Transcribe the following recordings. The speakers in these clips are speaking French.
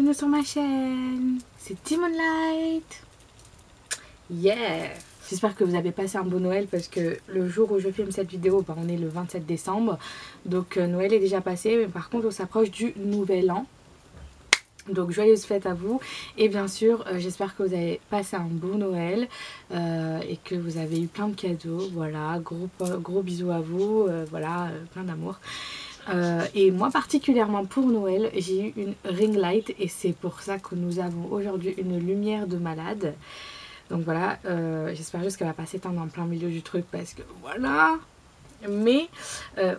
bienvenue sur ma chaîne, c'est Timonlight. Yeah. J'espère que vous avez passé un beau Noël parce que le jour où je filme cette vidéo, on est le 27 décembre. Donc Noël est déjà passé, mais par contre on s'approche du nouvel an. Donc joyeuses fêtes à vous et bien sûr j'espère que vous avez passé un bon Noël et que vous avez eu plein de cadeaux. Voilà, gros bisous à vous, voilà, plein d'amour. Et moi particulièrement pour Noël, j'ai eu une ring light et c'est pour ça que nous avons aujourd'hui une lumière de malade. Donc voilà, j'espère juste qu'elle va pas s'éteindre en plein milieu du truc parce que voilà. Mais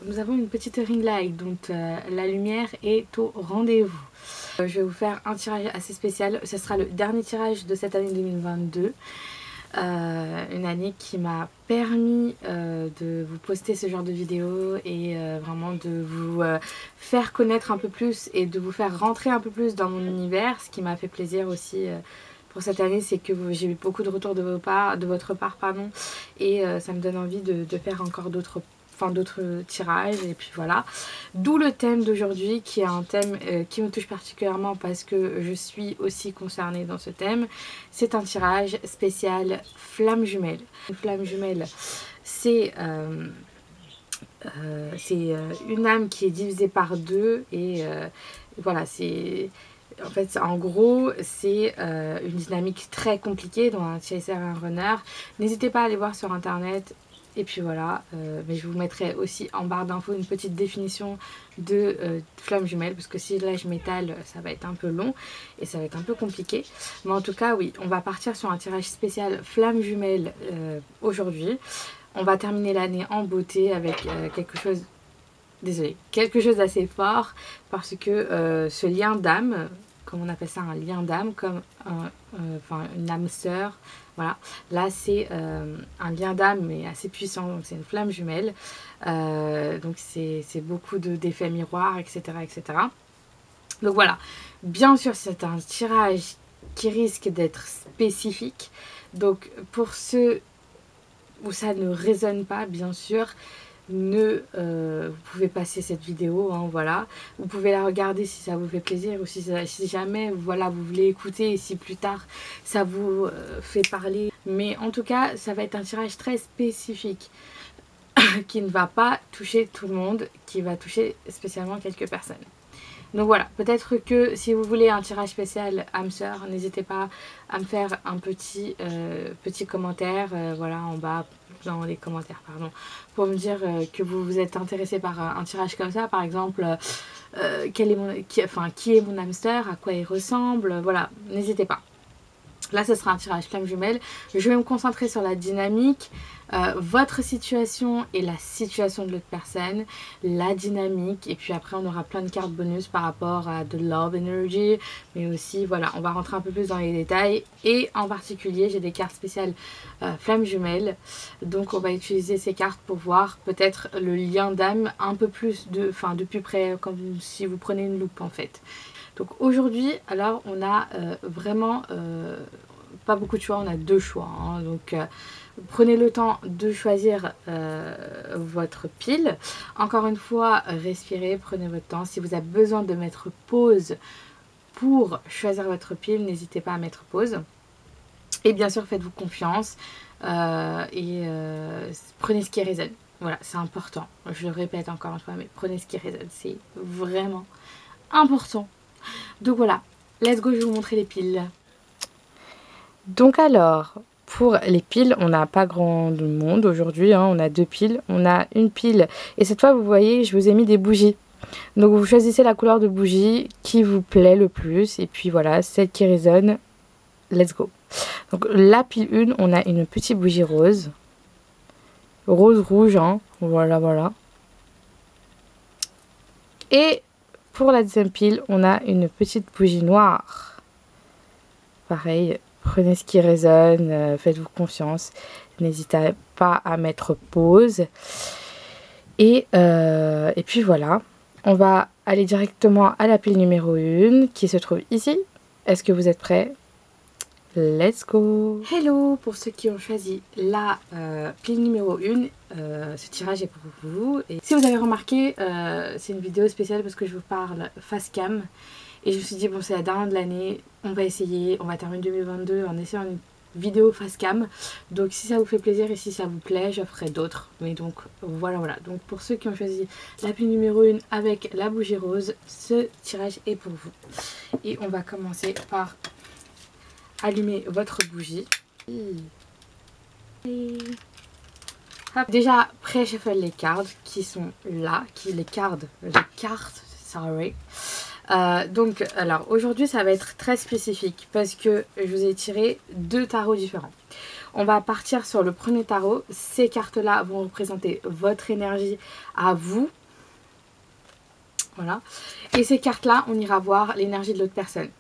nous avons une petite ring light, donc la lumière est au rendez-vous. Je vais vous faire un tirage assez spécial, ce sera le dernier tirage de cette année 2022. Une année qui m'a permis de vous poster ce genre de vidéos et vraiment de vous faire connaître un peu plus et de vous faire rentrer un peu plus dans mon univers. Ce qui m'a fait plaisir aussi pour cette année, c'est que j'ai eu beaucoup de retours de votre part pardon, et ça me donne envie de faire encore d'autres tirages et puis voilà, d'où le thème d'aujourd'hui qui est un thème qui me touche particulièrement parce que je suis aussi concernée dans ce thème. C'est un tirage spécial flamme jumelle. Une flamme jumelle, c'est une âme qui est divisée par deux et voilà, c'est en fait, en gros, c'est une dynamique très compliquée dans un chaser et un runner. N'hésitez pas à aller voir sur internet. Et puis voilà, mais je vous mettrai aussi en barre d'infos une petite définition de flamme jumelle. Parce que si là je m'étale, ça va être un peu long et ça va être un peu compliqué. Mais en tout cas, oui, on va partir sur un tirage spécial flamme jumelle aujourd'hui. On va terminer l'année en beauté avec quelque chose... Désolée, quelque chose d'assez fort parce que ce lien d'âme, comme on appelle ça un lien d'âme, comme une âme sœur, voilà, là c'est un lien d'âme mais assez puissant, donc c'est une flamme jumelle, donc c'est beaucoup d'effets miroirs, etc., etc. Donc voilà, bien sûr c'est un tirage qui risque d'être spécifique, donc pour ceux où ça ne résonne pas, bien sûr, vous pouvez passer cette vidéo, hein, voilà. Vous pouvez la regarder si ça vous fait plaisir ou si jamais voilà, vous voulez écouter et si plus tard ça vous fait parler. Mais en tout cas, ça va être un tirage très spécifique qui ne va pas toucher tout le monde, qui va toucher spécialement quelques personnes. Donc voilà, peut-être que si vous voulez un tirage spécial âme sœur, n'hésitez pas à me faire un petit commentaire, voilà, en bas dans les commentaires, pardon, pour me dire que vous vous êtes intéressé par un tirage comme ça, par exemple, qui est mon âme sœur, à quoi il ressemble, voilà, n'hésitez pas. Là, ce sera un tirage flamme jumelle. Je vais me concentrer sur la dynamique, votre situation et la situation de l'autre personne, la dynamique. Et puis après, on aura plein de cartes bonus par rapport à de love energy. Mais aussi, voilà, on va rentrer un peu plus dans les détails. Et en particulier, j'ai des cartes spéciales flamme jumelle. Donc, on va utiliser ces cartes pour voir peut-être le lien d'âme un peu plus de plus près, comme si vous prenez une loupe en fait. Donc aujourd'hui, alors on a vraiment pas beaucoup de choix, on a deux choix. Hein. Donc prenez le temps de choisir votre pile. Encore une fois, respirez, prenez votre temps. Si vous avez besoin de mettre pause pour choisir votre pile, n'hésitez pas à mettre pause. Et bien sûr, faites-vous confiance et prenez ce qui résonne. Voilà, c'est important. Je le répète encore une fois, mais prenez ce qui résonne. C'est vraiment important. Donc voilà, let's go, je vais vous montrer les piles. Donc alors, pour les piles, on n'a pas grand monde aujourd'hui, hein, on a deux piles. On a une pile, et cette fois vous voyez, je vous ai mis des bougies. Donc vous choisissez la couleur de bougie qui vous plaît le plus, et puis voilà, celle qui résonne, let's go. Donc la pile 1, on a une petite bougie rose. Rose-rouge, hein, voilà. Et pour la deuxième pile, on a une petite bougie noire. Pareil, prenez ce qui résonne, faites-vous confiance. N'hésitez pas à mettre pause. Et puis voilà, on va aller directement à la pile numéro 1 qui se trouve ici. Est-ce que vous êtes prêts? Let's go! Hello! Pour ceux qui ont choisi la pile numéro 1, ce tirage est pour vous. Et si vous avez remarqué, c'est une vidéo spéciale parce que je vous parle face cam. Et je me suis dit, bon, c'est la dernière de l'année, on va essayer, on va terminer 2022 en essayant une vidéo face cam. Donc si ça vous fait plaisir et si ça vous plaît, je ferai d'autres. Mais donc voilà. Donc pour ceux qui ont choisi la pile numéro 1 avec la bougie rose, ce tirage est pour vous. Et on va commencer par allumer votre bougie. Et... hop. Déjà, pré-shuffle les cartes qui sont là, les cartes, sorry. Donc, alors aujourd'hui, ça va être très spécifique parce que je vous ai tiré 2 tarots différents. On va partir sur le premier tarot. Ces cartes-là vont représenter votre énergie à vous. Voilà. Et ces cartes-là, on ira voir l'énergie de l'autre personne.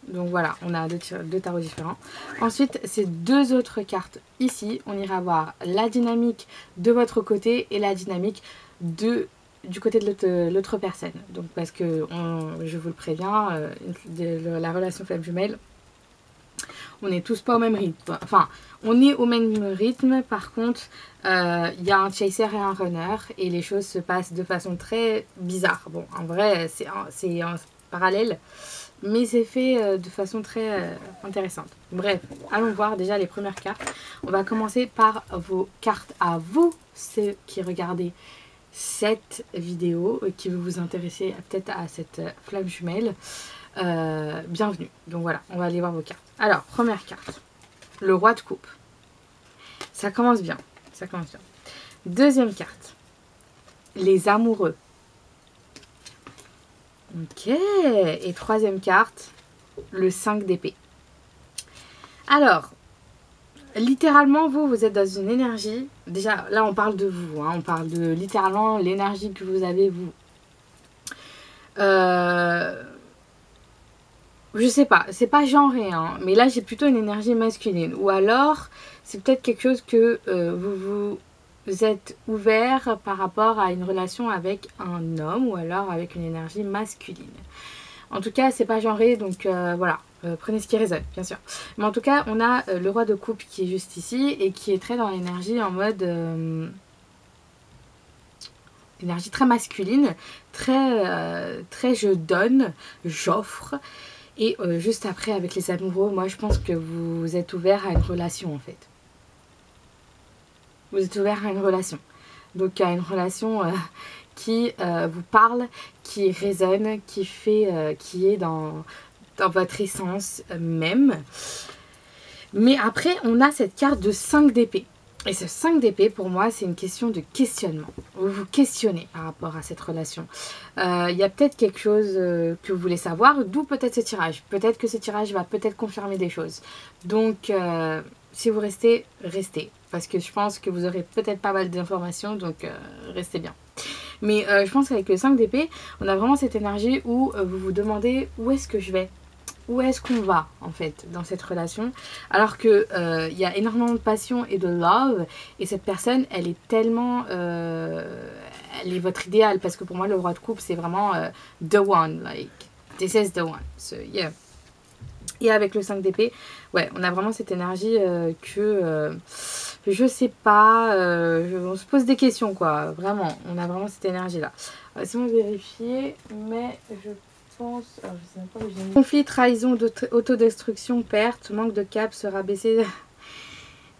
Donc voilà, on a deux tarots différents. Ensuite, ces 2 autres cartes ici, on ira voir la dynamique de votre côté et la dynamique du côté de l'autre personne. Donc parce que, je vous le préviens, la relation flamme jumelle, on n'est tous pas au même rythme. Enfin, on est au même rythme, par contre, il y a un chaser et un runner, et les choses se passent de façon très bizarre. Bon, en vrai, c'est un parallèle, mais c'est fait de façon très intéressante. Bref, allons voir déjà les premières cartes. On va commencer par vos cartes à vous, ceux qui regardez cette vidéo, qui veut vous intéresser peut-être à cette flamme jumelle. Bienvenue. Donc voilà, on va aller voir vos cartes. Alors, première carte, le roi de coupe. Ça commence bien, ça commence bien. Deuxième carte, les amoureux. Ok, et troisième carte, le 5 d'épée. Alors, littéralement, vous êtes dans une énergie, déjà là on parle de vous, hein, on parle de littéralement l'énergie que vous avez vous. Je sais pas, c'est pas genré, hein, mais là j'ai plutôt une énergie masculine. Ou alors, c'est peut-être quelque chose que vous êtes ouvert par rapport à une relation avec un homme ou alors avec une énergie masculine. En tout cas, c'est pas genré, donc voilà, prenez ce qui résonne, bien sûr. Mais en tout cas, on a le roi de coupe qui est juste ici et qui est très dans l'énergie en mode... énergie très masculine, très je donne, j'offre. Et juste après, avec les amoureux, moi je pense que vous êtes ouvert à une relation en fait. Vous êtes ouvert à une relation. Donc à une relation qui vous parle, qui résonne, qui est dans votre essence même. Mais après, on a cette carte de 5 d'épée. Et ce 5 d'épée, pour moi, c'est une question de questionnement. Vous vous questionnez par rapport à cette relation. Il y a peut-être quelque chose que vous voulez savoir, d'où peut-être ce tirage. Peut-être que ce tirage va peut-être confirmer des choses. Donc, si vous restez, restez. Parce que je pense que vous aurez peut-être pas mal d'informations, donc restez bien. Mais je pense qu'avec le 5 d'épée, on a vraiment cette énergie où vous vous demandez où est-ce que je vais ? Où est-ce qu'on va en fait dans cette relation, alors que y a énormément de passion et de love, et cette personne elle est tellement elle est votre idéal, parce que pour moi le roi de coupe c'est vraiment the one, like this is the one, so yeah. Et avec le 5 d'épée, ouais, on a vraiment cette énergie que je sais pas, on se pose des questions quoi, vraiment, on a vraiment cette énergie là. Laissez-moi vérifier, mais je pense... alors, je sais même pas où j'ai mis. Conflit, trahison, autodestruction, perte, manque de cap, se rabaisser.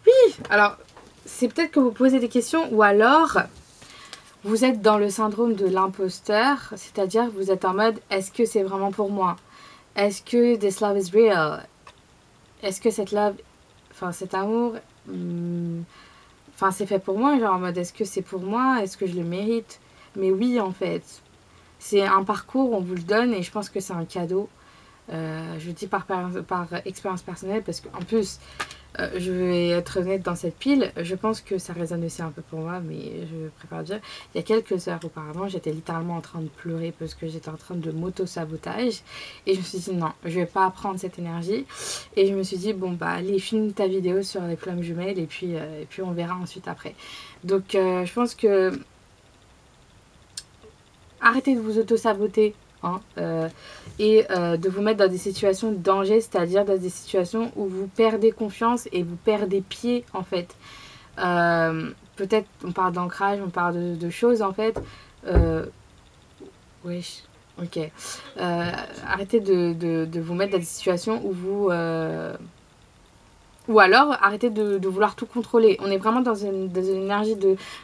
Oui, alors c'est peut-être que vous posez des questions, ou alors vous êtes dans le syndrome de l'imposteur, c'est-à-dire que vous êtes en mode est-ce que c'est vraiment pour moi? Est-ce que this love is real? Est-ce que cette love, enfin cet amour, enfin c'est fait pour moi, genre en mode est-ce que c'est pour moi? Est-ce que je le mérite? Mais oui en fait. C'est un parcours, on vous le donne et je pense que c'est un cadeau. Je le dis par expérience personnelle parce qu'en plus, je vais être honnête dans cette pile. Je pense que ça résonne aussi un peu pour moi, mais je préfère dire. Il y a quelques heures auparavant, j'étais littéralement en train de pleurer parce que j'étais en train de m'auto-sabotage. Et je me suis dit non, je vais pas prendre cette énergie. Et je me suis dit bon bah allez, filme ta vidéo sur les flammes jumelles et puis on verra ensuite après. Donc je pense que... arrêtez de vous auto-saboter hein, et de vous mettre dans des situations de danger, c'est-à-dire dans des situations où vous perdez confiance et vous perdez pied en fait. Peut-être on parle d'ancrage, on parle de choses en fait. Oui, Ok. Arrêtez de vous mettre dans des situations où vous... Ou alors, arrêtez de vouloir tout contrôler. On est vraiment dans une énergie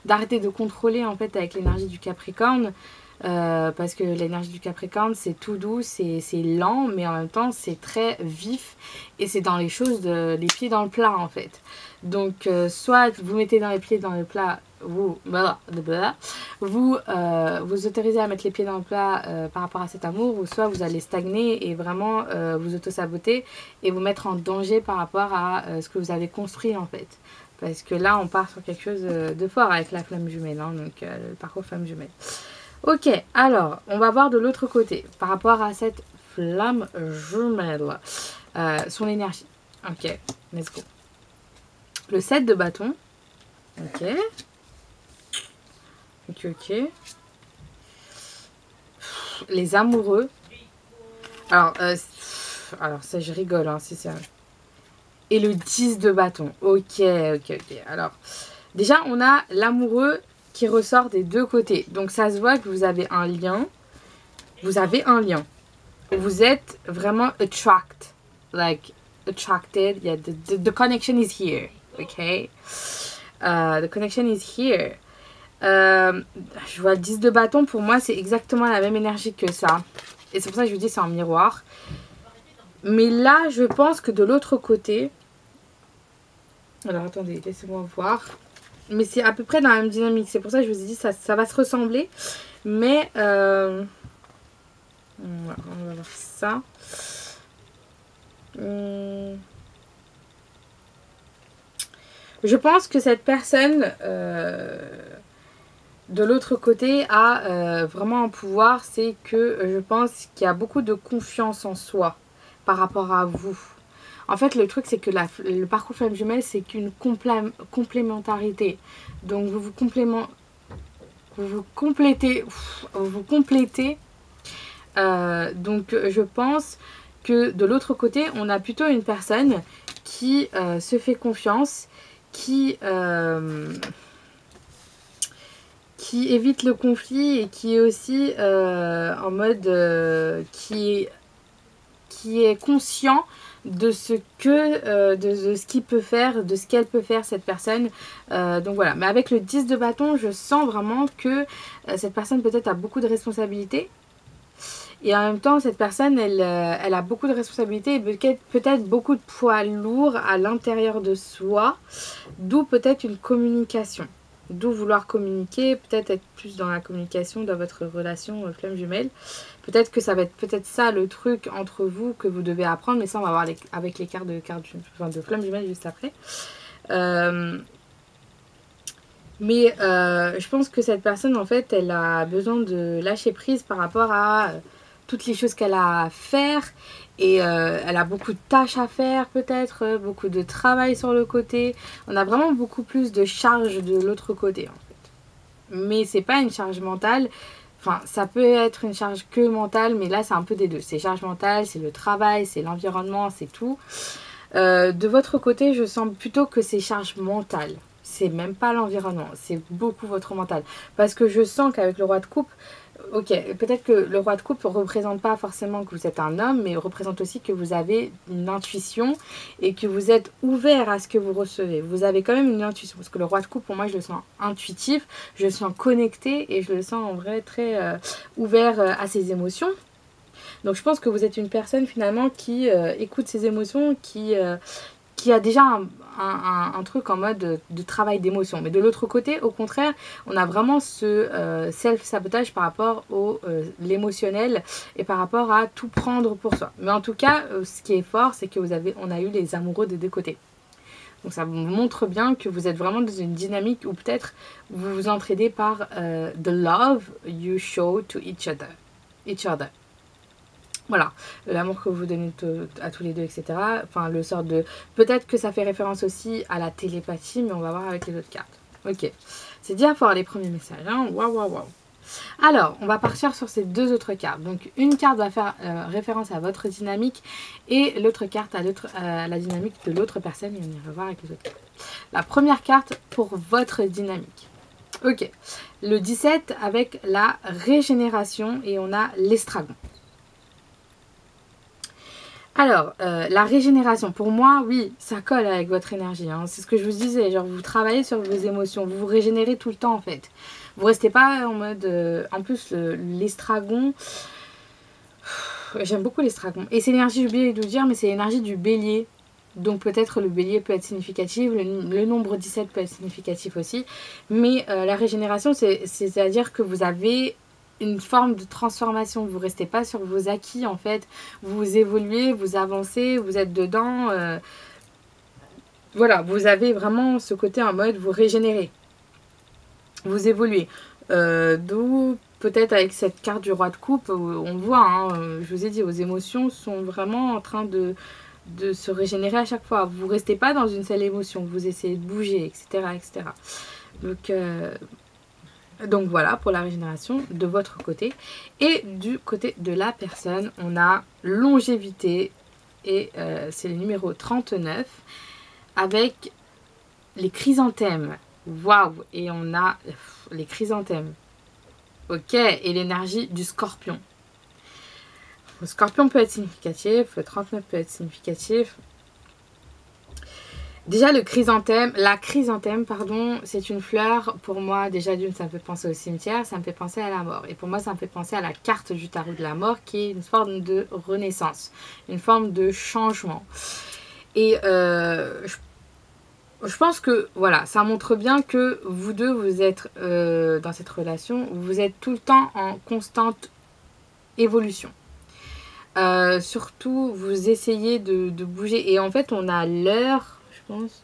d'arrêter de contrôler, en fait, avec l'énergie du Capricorne. Parce que l'énergie du Capricorne, c'est tout doux, c'est lent, mais en même temps, c'est très vif. Et c'est dans les choses, les pieds dans le plat, en fait. Donc, soit vous mettez dans les pieds dans le plat, vous autorisez à mettre les pieds dans le plat par rapport à cet amour, ou soit vous allez stagner et vraiment vous auto-saboter et vous mettre en danger par rapport à ce que vous avez construit, en fait. Parce que là, on part sur quelque chose de fort avec la flamme jumelle, hein, donc le parcours flamme jumelle. Ok, alors, on va voir de l'autre côté, par rapport à cette flamme jumelle, son énergie. Ok, let's go. Le 7 de bâton. Ok. Ok. Les amoureux. Alors ça, je rigole, hein, si c'est... Et le 10 de bâton. Ok. Alors, déjà, on a l'amoureux qui ressort des deux côtés. Donc, ça se voit que vous avez un lien. Vous avez un lien. Vous êtes vraiment attracted. Yeah, the connection is here. Ok. The connection is here. Je vois le 10 de bâton, pour moi c'est exactement la même énergie que ça. Et c'est pour ça que je vous dis c'est en miroir. Mais là je pense que de l'autre côté... Alors attendez, laissez-moi voir. Mais c'est à peu près dans la même dynamique. C'est pour ça que je vous ai dit ça va se ressembler. Mais... on va voir ça. Je pense que cette personne... de l'autre côté a vraiment un pouvoir, c'est que je pense qu'il y a beaucoup de confiance en soi par rapport à vous. En fait, le truc, c'est que le parcours flamme jumelle, c'est qu'une complémentarité. Donc, vous complétez. Donc, je pense que de l'autre côté, on a plutôt une personne qui se fait confiance, qui évite le conflit et qui est aussi en mode qui est conscient de ce qu'il peut faire, de ce qu'elle peut faire cette personne. Donc voilà, mais avec le 10 de bâton, je sens vraiment que cette personne peut-être a beaucoup de responsabilités. Et en même temps, cette personne, elle a beaucoup de responsabilités et peut-être beaucoup de poids lourds à l'intérieur de soi, d'où peut-être une communication. D'où vouloir communiquer, peut-être être plus dans la communication dans votre relation flamme jumelle. Peut-être que ça va être peut-être ça le truc entre vous que vous devez apprendre, mais ça on va voir avec les cartes de flamme jumelle juste après. Mais je pense que cette personne en fait elle a besoin de lâcher prise par rapport à toutes les choses qu'elle a à faire. Et elle a beaucoup de tâches à faire peut-être, beaucoup de travail sur le côté. On a vraiment beaucoup plus de charge de l'autre côté en fait. Mais c'est pas une charge mentale. Enfin, ça peut être une charge que mentale, mais là c'est un peu des deux. C'est charge mentale, c'est le travail, c'est l'environnement, c'est tout. De votre côté, je sens plutôt que c'est charge mentale. C'est même pas l'environnement, c'est beaucoup votre mental. Parce que je sens qu'avec le roi de coupe, ok, peut-être que le roi de coupe ne représente pas forcément que vous êtes un homme, mais représente aussi que vous avez une intuition et que vous êtes ouvert à ce que vous recevez. Vous avez quand même une intuition, parce que le roi de coupe, pour moi, je le sens intuitif, je le sens connecté et je le sens en vrai très ouvert à ses émotions. Donc je pense que vous êtes une personne finalement qui écoute ses émotions, qui a déjà un truc en mode de travail d'émotion. Mais de l'autre côté, au contraire, on a vraiment ce self-sabotage par rapport au l'émotionnel et par rapport à tout prendre pour soi. Mais en tout cas, ce qui est fort, c'est que on a eu les amoureux des deux côtés. Donc ça vous montre bien que vous êtes vraiment dans une dynamique où peut-être vous vous entraidez par the love you show to each other. Voilà, l'amour que vous donnez à tous les deux, etc. Enfin, le sort de... Peut-être que ça fait référence aussi à la télépathie, mais on va voir avec les autres cartes. Ok, c'est déjà fort les premiers messages, hein. Waouh. Alors, on va partir sur ces deux autres cartes. Donc, une carte va faire référence à votre dynamique et l'autre carte à la dynamique de l'autre personne. Et on ira voir avec les autres cartes. La première carte pour votre dynamique. Ok, le 17 avec la régénération et on a l'estragon. Alors, la régénération, pour moi, oui, ça colle avec votre énergie. Hein. C'est ce que je vous disais, genre vous travaillez sur vos émotions, vous vous régénérez tout le temps en fait. Vous restez pas en mode... en plus, l'estragon, j'aime beaucoup l'estragon. Et c'est l'énergie, j'ai oublié de vous dire, mais c'est l'énergie du bélier. Donc peut-être le bélier peut être significatif, le nombre 17 peut être significatif aussi. Mais la régénération, c'est-à-dire que vous avez une forme de transformation. Vous ne restez pas sur vos acquis en fait. Vous évoluez, vous avancez, vous êtes dedans. Voilà, vous avez vraiment ce côté en mode vous régénérez. Vous évoluez. D'où peut-être avec cette carte du roi de coupe, on voit, hein, je vous ai dit, vos émotions sont vraiment en train de se régénérer à chaque fois. Vous ne restez pas dans une seule émotion, vous essayez de bouger, etc. etc. Donc voilà pour la régénération de votre côté. Et du côté de la personne, on a longévité et c'est le numéro 39 avec les chrysanthèmes. Waouh! Et on a les chrysanthèmes. Ok, et l'énergie du scorpion. Le scorpion peut être significatif, le 39 peut être significatif. Déjà la chrysanthème, pardon, c'est une fleur. Pour moi, déjà d'une, ça me fait penser au cimetière, ça me fait penser à la mort. Et pour moi, ça me fait penser à la carte du tarot de la mort qui est une forme de renaissance, une forme de changement. Et je pense que voilà, ça montre bien que vous deux, vous êtes dans cette relation, vous êtes tout le temps en constante évolution. Surtout, vous essayez de bouger. Et en fait, on a l'heure, je pense,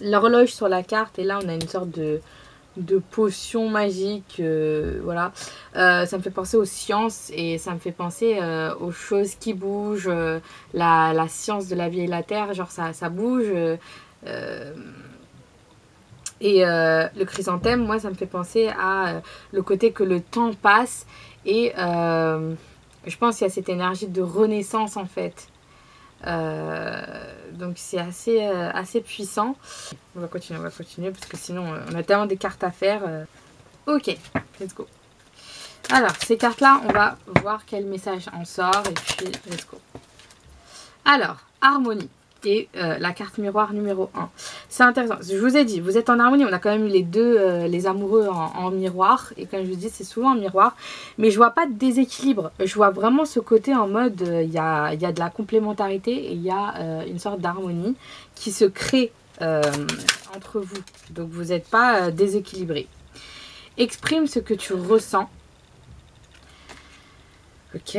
l'horloge sur la carte. Et là, on a une sorte de potion magique. Voilà. Ça me fait penser aux sciences et ça me fait penser aux choses qui bougent. La science de la vie et la terre, genre ça bouge. Et le chrysanthème, moi, ça me fait penser à le côté que le temps passe. Et je pense qu'il y a cette énergie de renaissance, en fait. Donc, c'est assez puissant. On va continuer, parce que sinon, on a tellement des cartes à faire. Ok, let's go. Alors, ces cartes-là, on va voir quel message en sort. Et puis, let's go. Alors, harmonie. Et la carte miroir numéro 1. C'est intéressant. Je vous ai dit, vous êtes en harmonie. On a quand même eu les deux, les amoureux en miroir. Et comme je vous dis, c'est souvent en miroir. Mais je vois pas de déséquilibre. Je vois vraiment ce côté en mode, il y a de la complémentarité et il y a une sorte d'harmonie qui se crée entre vous. Donc vous n'êtes pas déséquilibré. Exprime ce que tu ressens. Ok.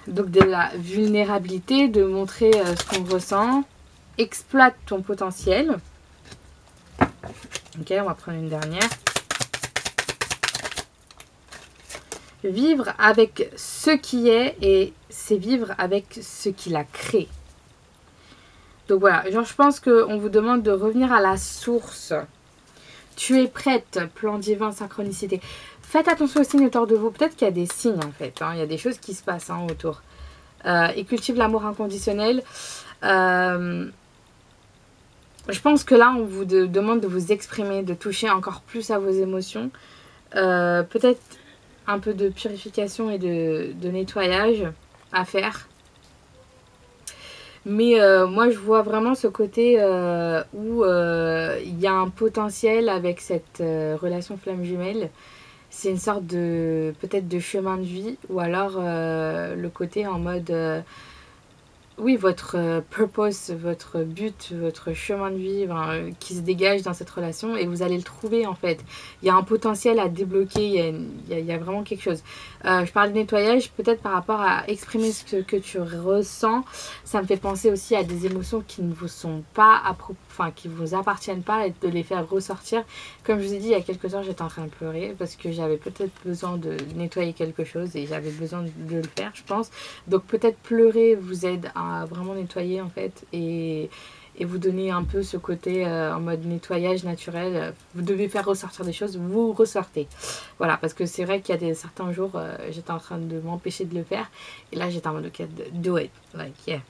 Donc de la vulnérabilité, de montrer ce qu'on ressent. Exploite ton potentiel. Ok, on va prendre une dernière. Vivre avec ce qui est et c'est vivre avec ce qu'il a créé. Donc voilà, genre je pense qu'on vous demande de revenir à la source. Tu es prête, plan divin, synchronicité. Faites attention aux signes autour de vous. Peut-être qu'il y a des signes en fait. Hein. Il y a des choses qui se passent autour. Et cultive l'amour inconditionnel. Je pense que là, on vous demande de vous exprimer, de toucher encore plus à vos émotions. Peut-être un peu de purification et de nettoyage à faire. Mais moi, je vois vraiment ce côté où il y a un potentiel avec cette relation flamme jumelle. C'est une sorte de, peut-être de chemin de vie. Ou alors le côté en mode... oui, votre purpose, votre but, votre chemin de vie qui se dégage dans cette relation et vous allez le trouver en fait. Il y a un potentiel à débloquer, il y a vraiment quelque chose. Je parle de nettoyage peut-être par rapport à exprimer ce que tu ressens. Ça me fait penser aussi à des émotions qui ne vous sont pas qui vous appartiennent pas et de les faire ressortir. Comme je vous ai dit, il y a quelques heures, j'étais en train de pleurer parce que j'avais peut-être besoin de nettoyer quelque chose et j'avais besoin de le faire, je pense. Donc peut-être pleurer vous aide à vraiment nettoyer en fait et vous donner un peu ce côté en mode nettoyage naturel. Vous devez faire ressortir des choses, vous ressortez. Voilà, parce que c'est vrai qu'il y a certains jours, j'étais en train de m'empêcher de le faire et là j'étais en mode ok, do it, like yeah.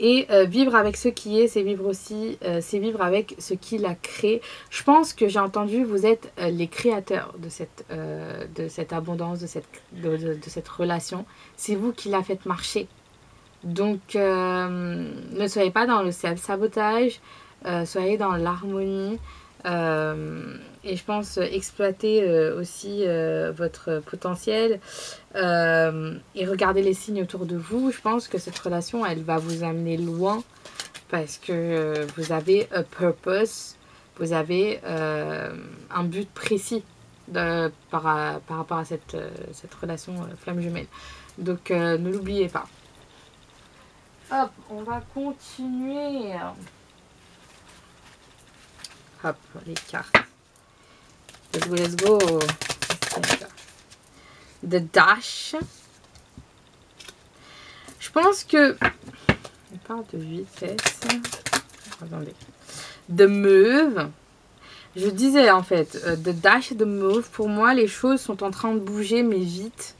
Et vivre avec ce qui est, c'est vivre aussi, c'est vivre avec ce qu'il a créé. Je pense que j'ai entendu, vous êtes les créateurs de cette abondance, de cette relation. C'est vous qui la faites marcher. Donc, ne soyez pas dans le self-sabotage, soyez dans l'harmonie. Et je pense exploiter aussi votre potentiel et regarder les signes autour de vous. Je pense que cette relation, elle va vous amener loin parce que vous avez un purpose, vous avez un but précis par rapport à cette relation flamme jumelle. Donc ne l'oubliez pas. Hop, on va continuer. Hop, les cartes. Let's go, let's go. The Dash. Je pense que... On parle de vitesse. Attendez. The Move. Je disais en fait, The Dash et The Move, pour moi, les choses sont en train de bouger, mais vite.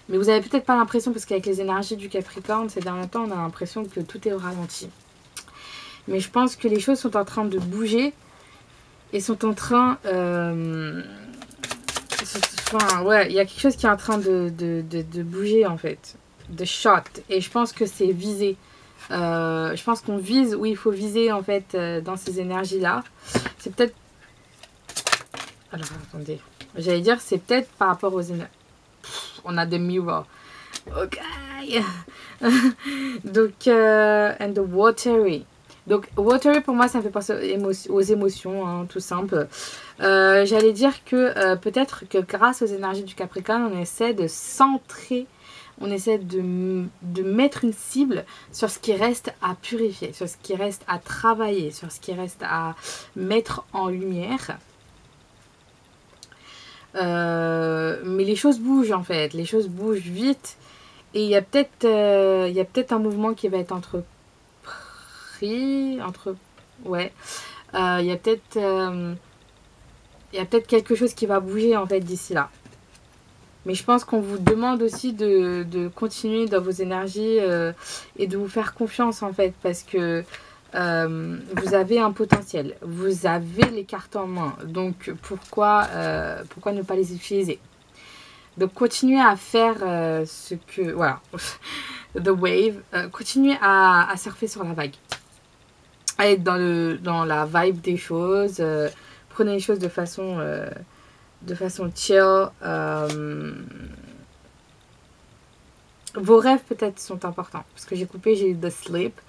Mais vous avez peut-être pas l'impression, parce qu'avec les énergies du Capricorne, ces derniers temps, on a l'impression que tout est au ralenti. Mais je pense que les choses sont en train de bouger et sont en train... Enfin, ouais, il y a quelque chose qui est en train de bouger en fait. De shot. Et je pense que c'est visé. Je pense qu'on vise où il faut viser en fait dans ces énergies-là. C'est peut-être... Alors, attendez. J'allais dire, c'est peut-être par rapport aux énergies. On a The Mirror. Ok. Donc, and the Watery. Donc, Watery, pour moi, ça me fait penser aux émotions, hein, tout simple. J'allais dire que peut-être que grâce aux énergies du Capricorne, on essaie de centrer, on essaie de mettre une cible sur ce qui reste à purifier, sur ce qui reste à travailler, sur ce qui reste à mettre en lumière. Mais les choses bougent en fait, les choses bougent vite et il y a peut-être un mouvement qui va être entrepris, ouais, il y a peut-être quelque chose qui va bouger en fait d'ici là. Mais je pense qu'on vous demande aussi de continuer dans vos énergies et de vous faire confiance en fait, parce que vous avez un potentiel, vous avez les cartes en main, donc pourquoi ne pas les utiliser? Donc continuez à faire ce que... Voilà, the wave, continuez à surfer sur la vague, à être dans la vibe des choses, prenez les choses de façon chill. Vos rêves peut-être sont importants, parce que j'ai coupé, j'ai eu the sleep.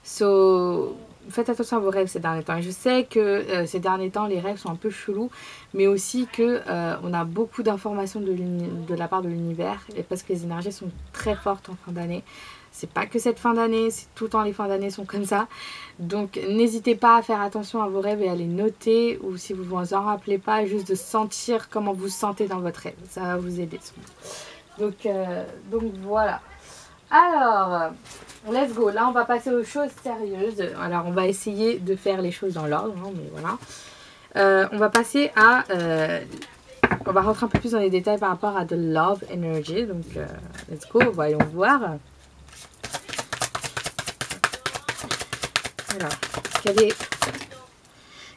So, faites attention à vos rêves ces derniers temps. Et je sais que ces derniers temps, les rêves sont un peu chelous, mais aussi que on a beaucoup d'informations de la part de l'univers, et parce que les énergies sont très fortes en fin d'année. C'est pas que cette fin d'année, c'est tout le temps les fins d'année sont comme ça. Donc n'hésitez pas à faire attention à vos rêves et à les noter, ou si vous vous en rappelez pas, juste de sentir comment vous sentez dans votre rêve. Ça va vous aider. Donc voilà. Alors, let's go. Là, on va passer aux choses sérieuses. Alors, on va essayer de faire les choses dans l'ordre, hein, mais voilà. On va passer à... on va rentrer un peu plus dans les détails par rapport à The Love Energy. Donc, let's go. Voyons voir. Alors,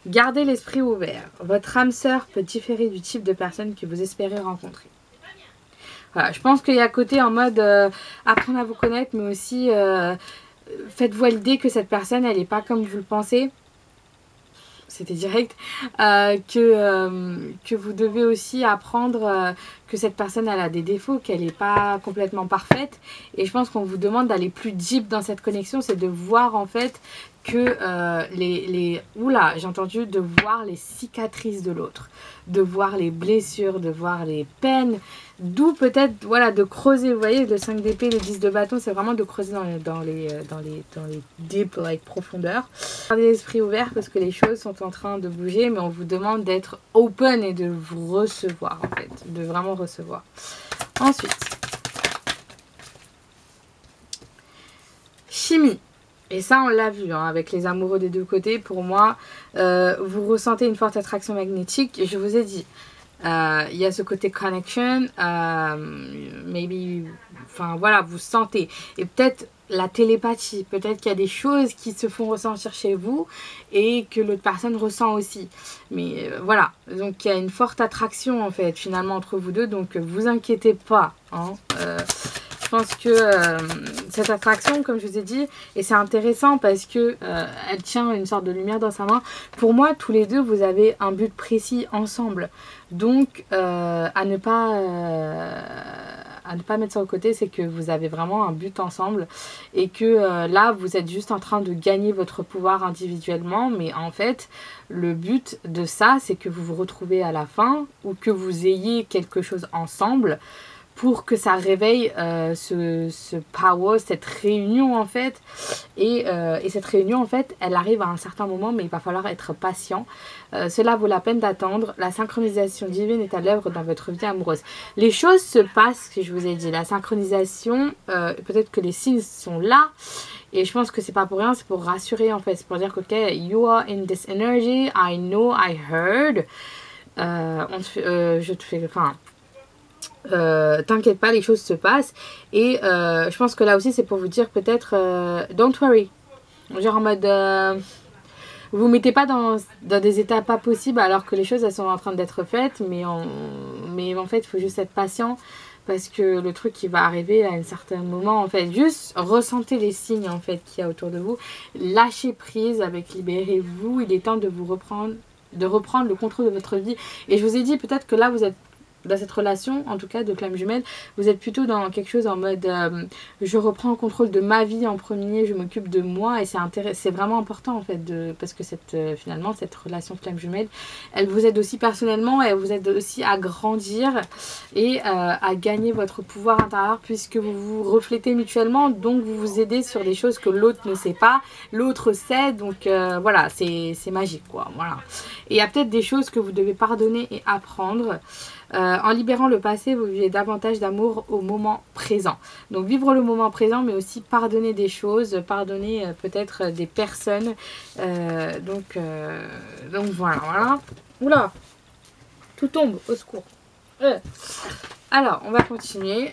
gardez l'esprit ouvert. Votre âme sœur peut différer du type de personne que vous espérez rencontrer. Voilà, je pense qu'il y a un côté en mode apprendre à vous connaître, mais aussi faites-vous l'idée que cette personne, elle n'est pas comme vous le pensez. C'était direct. Que vous devez aussi apprendre que cette personne, elle a des défauts, qu'elle n'est pas complètement parfaite. Et je pense qu'on vous demande d'aller plus deep dans cette connexion, c'est de voir en fait que oula, j'ai entendu, de voir les cicatrices de l'autre, de voir les blessures, de voir les peines, d'où peut-être, voilà, de creuser. Vous voyez, le 5 d'épée, le 10 de bâton, c'est vraiment de creuser dans les deep, like, profondeurs. Gardez l'esprit ouvert parce que les choses sont en train de bouger, mais on vous demande d'être open et de vous recevoir, en fait, de vraiment recevoir. Ensuite, chimie. Et ça, on l'a vu, hein, avec les amoureux des deux côtés. Pour moi, vous ressentez une forte attraction magnétique. Je vous ai dit, il y a ce côté connection, maybe, enfin voilà, vous sentez. Et peut-être la télépathie. Peut-être qu'il y a des choses qui se font ressentir chez vous et que l'autre personne ressent aussi. Mais voilà, donc il y a une forte attraction en fait finalement entre vous deux, donc vous inquiétez pas. Hein. Je pense que cette attraction, comme je vous ai dit, et c'est intéressant parce que elle tient une sorte de lumière dans sa main. Pour moi, tous les deux, vous avez un but précis ensemble. Donc, à ne pas mettre sur le côté, c'est que vous avez vraiment un but ensemble et que là, vous êtes juste en train de gagner votre pouvoir individuellement. Mais en fait, le but de ça, c'est que vous vous retrouvez à la fin ou que vous ayez quelque chose ensemble pour que ça réveille ce power, cette réunion en fait. Et cette réunion en fait, elle arrive à un certain moment, mais il va falloir être patient. Cela vaut la peine d'attendre. La synchronisation divine est à l'œuvre dans votre vie amoureuse. Les choses se passent, que je vous ai dit. La synchronisation, peut-être que les signes sont là. Et je pense que c'est pas pour rien, c'est pour rassurer en fait. C'est pour dire que, ok, you are in this energy, I know, I heard. Je te fais... Enfin... t'inquiète pas, les choses se passent. Et je pense que là aussi c'est pour vous dire peut-être don't worry, genre en mode vous mettez pas dans des états pas possibles alors que les choses elles sont en train d'être faites, mais en fait il faut juste être patient parce que le truc qui va arriver à un certain moment en fait, juste ressentez les signes en fait qu'il y a autour de vous, lâchez prise avec libérez-vous, il est temps de vous reprendre le contrôle de votre vie. Et je vous ai dit peut-être que là vous êtes dans cette relation, en tout cas de flamme jumelle, vous êtes plutôt dans quelque chose en mode je reprends le contrôle de ma vie en premier, je m'occupe de moi, et c'est vraiment important en fait, parce que finalement cette relation flamme jumelle, elle vous aide aussi personnellement, elle vous aide aussi à grandir et à gagner votre pouvoir intérieur puisque vous vous reflétez mutuellement, donc vous vous aidez sur des choses que l'autre ne sait pas, l'autre sait, donc voilà, c'est magique quoi, voilà. Et il y a peut-être des choses que vous devez pardonner et apprendre. En libérant le passé, vous vivez davantage d'amour au moment présent. Donc vivre le moment présent, mais aussi pardonner des choses, pardonner peut-être des personnes. Donc voilà. Oula, tout tombe, au secours. Alors, on va continuer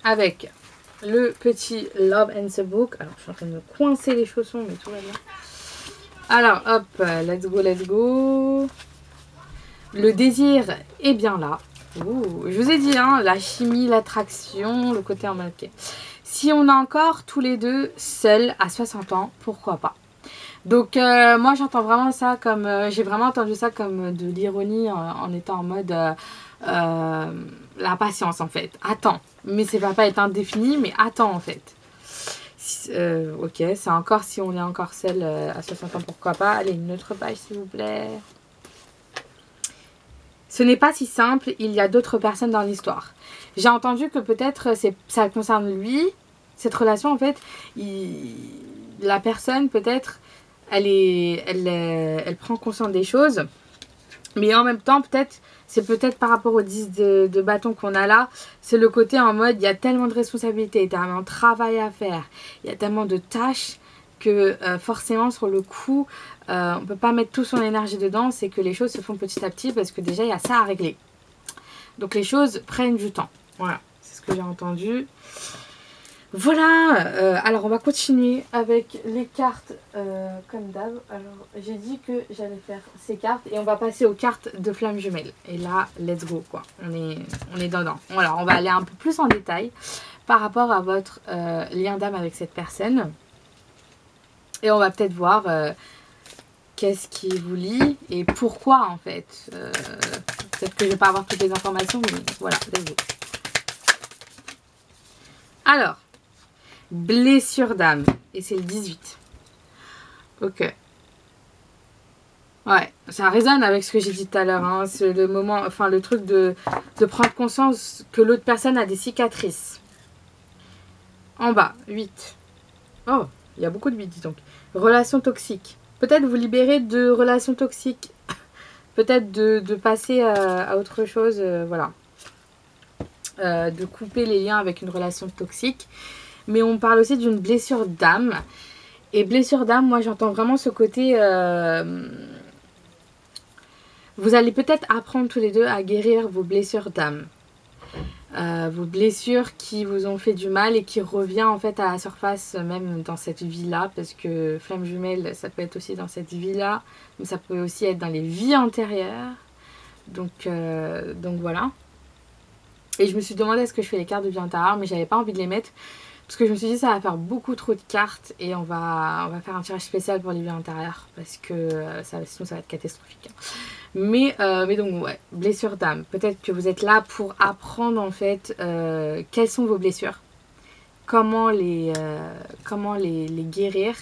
avec le petit Love and the Book. Alors, je suis en train de me coincer les chaussons, mais tout va bien. Alors, hop, let's go. Le désir est bien là. Ouh, je vous ai dit, hein, la chimie, l'attraction, le côté en mode... Okay. Si on est encore tous les deux seuls à 60 ans, pourquoi pas? Donc, moi, j'entends vraiment ça comme... j'ai vraiment entendu ça comme de l'ironie en étant en mode... la patience, en fait. Attends. Mais ça va pas être indéfini, mais attends, en fait. Ok, c'est encore si on est encore seul à 60 ans, pourquoi pas. Allez, une autre page s'il vous plaît. Ce n'est pas si simple, il y a d'autres personnes dans l'histoire. J'ai entendu que peut-être ça concerne lui, cette relation en fait. La personne peut-être, elle prend conscience des choses. Mais en même temps, c'est peut-être par rapport aux 10 de bâton qu'on a là, c'est le côté en mode, il y a tellement de responsabilités, tellement de travail à faire, il y a tellement de tâches que forcément sur le coup, on ne peut pas mettre toute son énergie dedans, c'est que les choses se font petit à petit parce que déjà il y a ça à régler. Donc les choses prennent du temps. Voilà, c'est ce que j'ai entendu. Voilà, alors on va continuer avec les cartes comme d'hab. Alors j'ai dit que j'allais faire ces cartes et on va passer aux cartes de flamme jumelle. Et là, let's go quoi, on est dedans. Alors on va aller un peu plus en détail par rapport à votre lien d'âme avec cette personne. Et on va peut-être voir qu'est-ce qui vous lie et pourquoi en fait. Peut-être que je ne vais pas avoir toutes les informations, mais voilà, let's go. Alors, blessure d'âme. Et c'est le 18. Ok. Ouais, ça résonne avec ce que j'ai dit tout à l'heure. Hein. C'est le moment, enfin le truc de prendre conscience que l'autre personne a des cicatrices. En bas, 8. Oh, il y a beaucoup de 8, dis donc. Relation toxique. Peut-être vous libérer de relations toxiques. Peut-être de passer à autre chose, voilà. De couper les liens avec une relation toxique. Mais on parle aussi d'une blessure d'âme. Et blessure d'âme, moi j'entends vraiment ce côté... vous allez peut-être apprendre tous les deux à guérir vos blessures d'âme. vos blessures qui vous ont fait du mal et qui revient en fait à la surface même dans cette vie-là, parce que flamme jumelle, ça peut être aussi dans cette vie-là, mais ça peut aussi être dans les vies antérieures. Donc voilà. Et je me suis demandé est-ce que je fais les cartes de vie antérieure, mais j'avais pas envie de les mettre parce que je me suis dit ça va faire beaucoup trop de cartes et on va faire un tirage spécial pour les vies antérieures parce que sinon ça va être catastrophique. Mais donc ouais, blessure d'âme. Peut-être que vous êtes là pour apprendre en fait quelles sont vos blessures, comment les guérir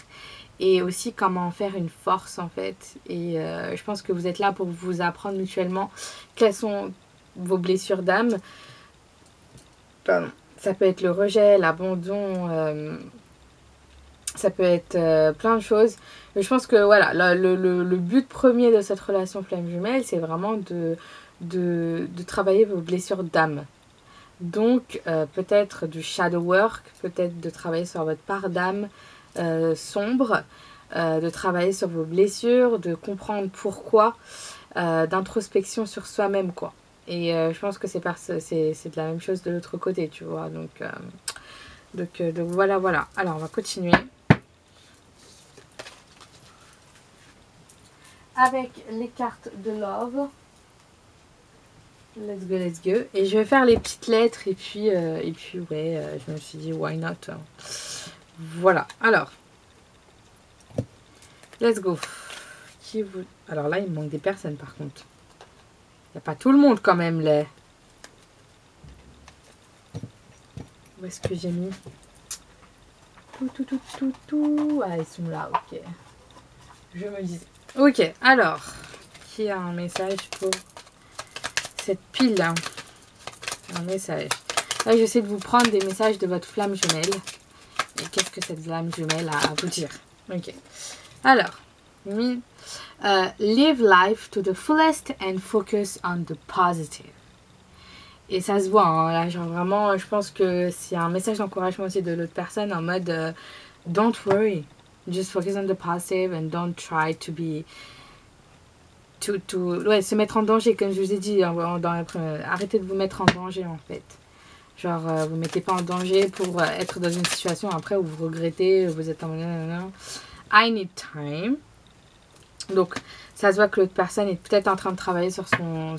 et aussi comment en faire une force en fait. Et je pense que vous êtes là pour vous apprendre mutuellement quelles sont vos blessures d'âme. Pardon. Ça peut être le rejet, l'abandon, ça peut être plein de choses. Mais je pense que voilà, le but premier de cette relation flamme jumelle, c'est vraiment de travailler vos blessures d'âme. Donc peut-être du shadow work, peut-être de travailler sur votre part d'âme sombre, de travailler sur vos blessures, de comprendre pourquoi, d'introspection sur soi-même quoi. Et je pense que c'est de la même chose de l'autre côté, tu vois. Donc voilà. Alors on va continuer avec les cartes de love. Let's go. Et je vais faire les petites lettres et puis ouais, je me suis dit why not. Voilà. Alors, let's go. Alors là, il me manque des personnes par contre. Il n'y a pas tout le monde quand même là. Où est-ce que j'ai mis tout. Ah, ils sont là, ok. Je me disais. Ok, alors, qui a un message pour cette pile hein? Un message. Là, j'essaie de vous prendre des messages de votre flamme jumelle. Et qu'est-ce que cette flamme jumelle a à vous dire? Ok. Alors, live life to the fullest and focus on the positive. Et ça se voit, hein, là, genre vraiment, je pense que c'est un message d'encouragement aussi de l'autre personne en mode don't worry, just focus on the positive and don't try to be ouais, se mettre en danger, comme je vous ai dit, arrêtez de vous mettre en danger en fait. Genre, vous ne mettez pas en danger pour être dans une situation après où vous regrettez, vous êtes en... I need time. Donc, ça se voit que l'autre personne est peut-être en train de travailler sur son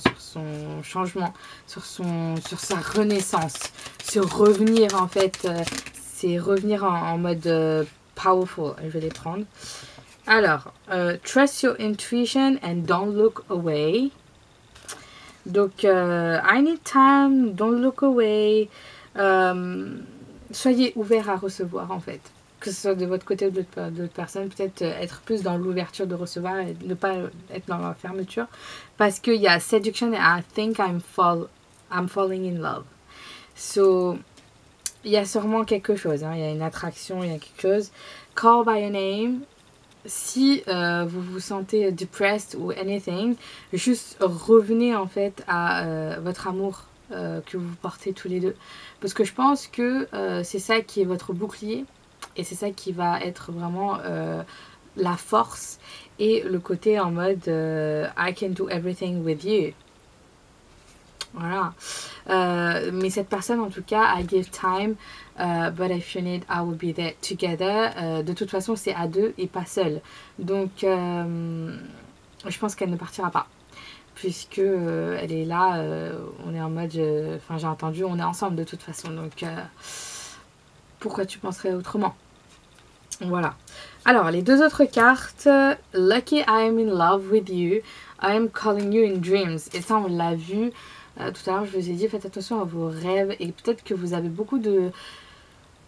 changement, sur sa renaissance, sur revenir en fait, c'est revenir en mode powerful. Je vais les prendre. Alors, trust your intuition and don't look away. Donc, I need time, don't look away. Soyez ouvert à recevoir en fait. Que ce soit de votre côté ou de l'autre personne, peut-être être plus dans l'ouverture de recevoir et ne pas être dans la fermeture. Parce qu'il y a seduction et I think I'm falling in love. So, il y a sûrement quelque chose. Hein. Il y a une attraction, il y a quelque chose. Call by your name. Si vous vous sentez depressed ou anything, juste revenez en fait à votre amour que vous portez tous les deux. Parce que je pense que c'est ça qui est votre bouclier. Et c'est ça qui va être vraiment la force et le côté en mode I can do everything with you. Voilà. Mais cette personne, en tout cas, I give time, but if you need, I will be there together. De toute façon, c'est à deux et pas seul. Donc, je pense qu'elle ne partira pas. Puisque elle est là, on est en mode... Enfin, j'ai entendu, on est ensemble de toute façon. Donc, pourquoi tu penserais autrement? Voilà. Alors, les deux autres cartes. Lucky I am in love with you. I am calling you in dreams. Et ça, on l'a vu tout à l'heure. Je vous ai dit, faites attention à vos rêves. Et peut-être que vous avez beaucoup de...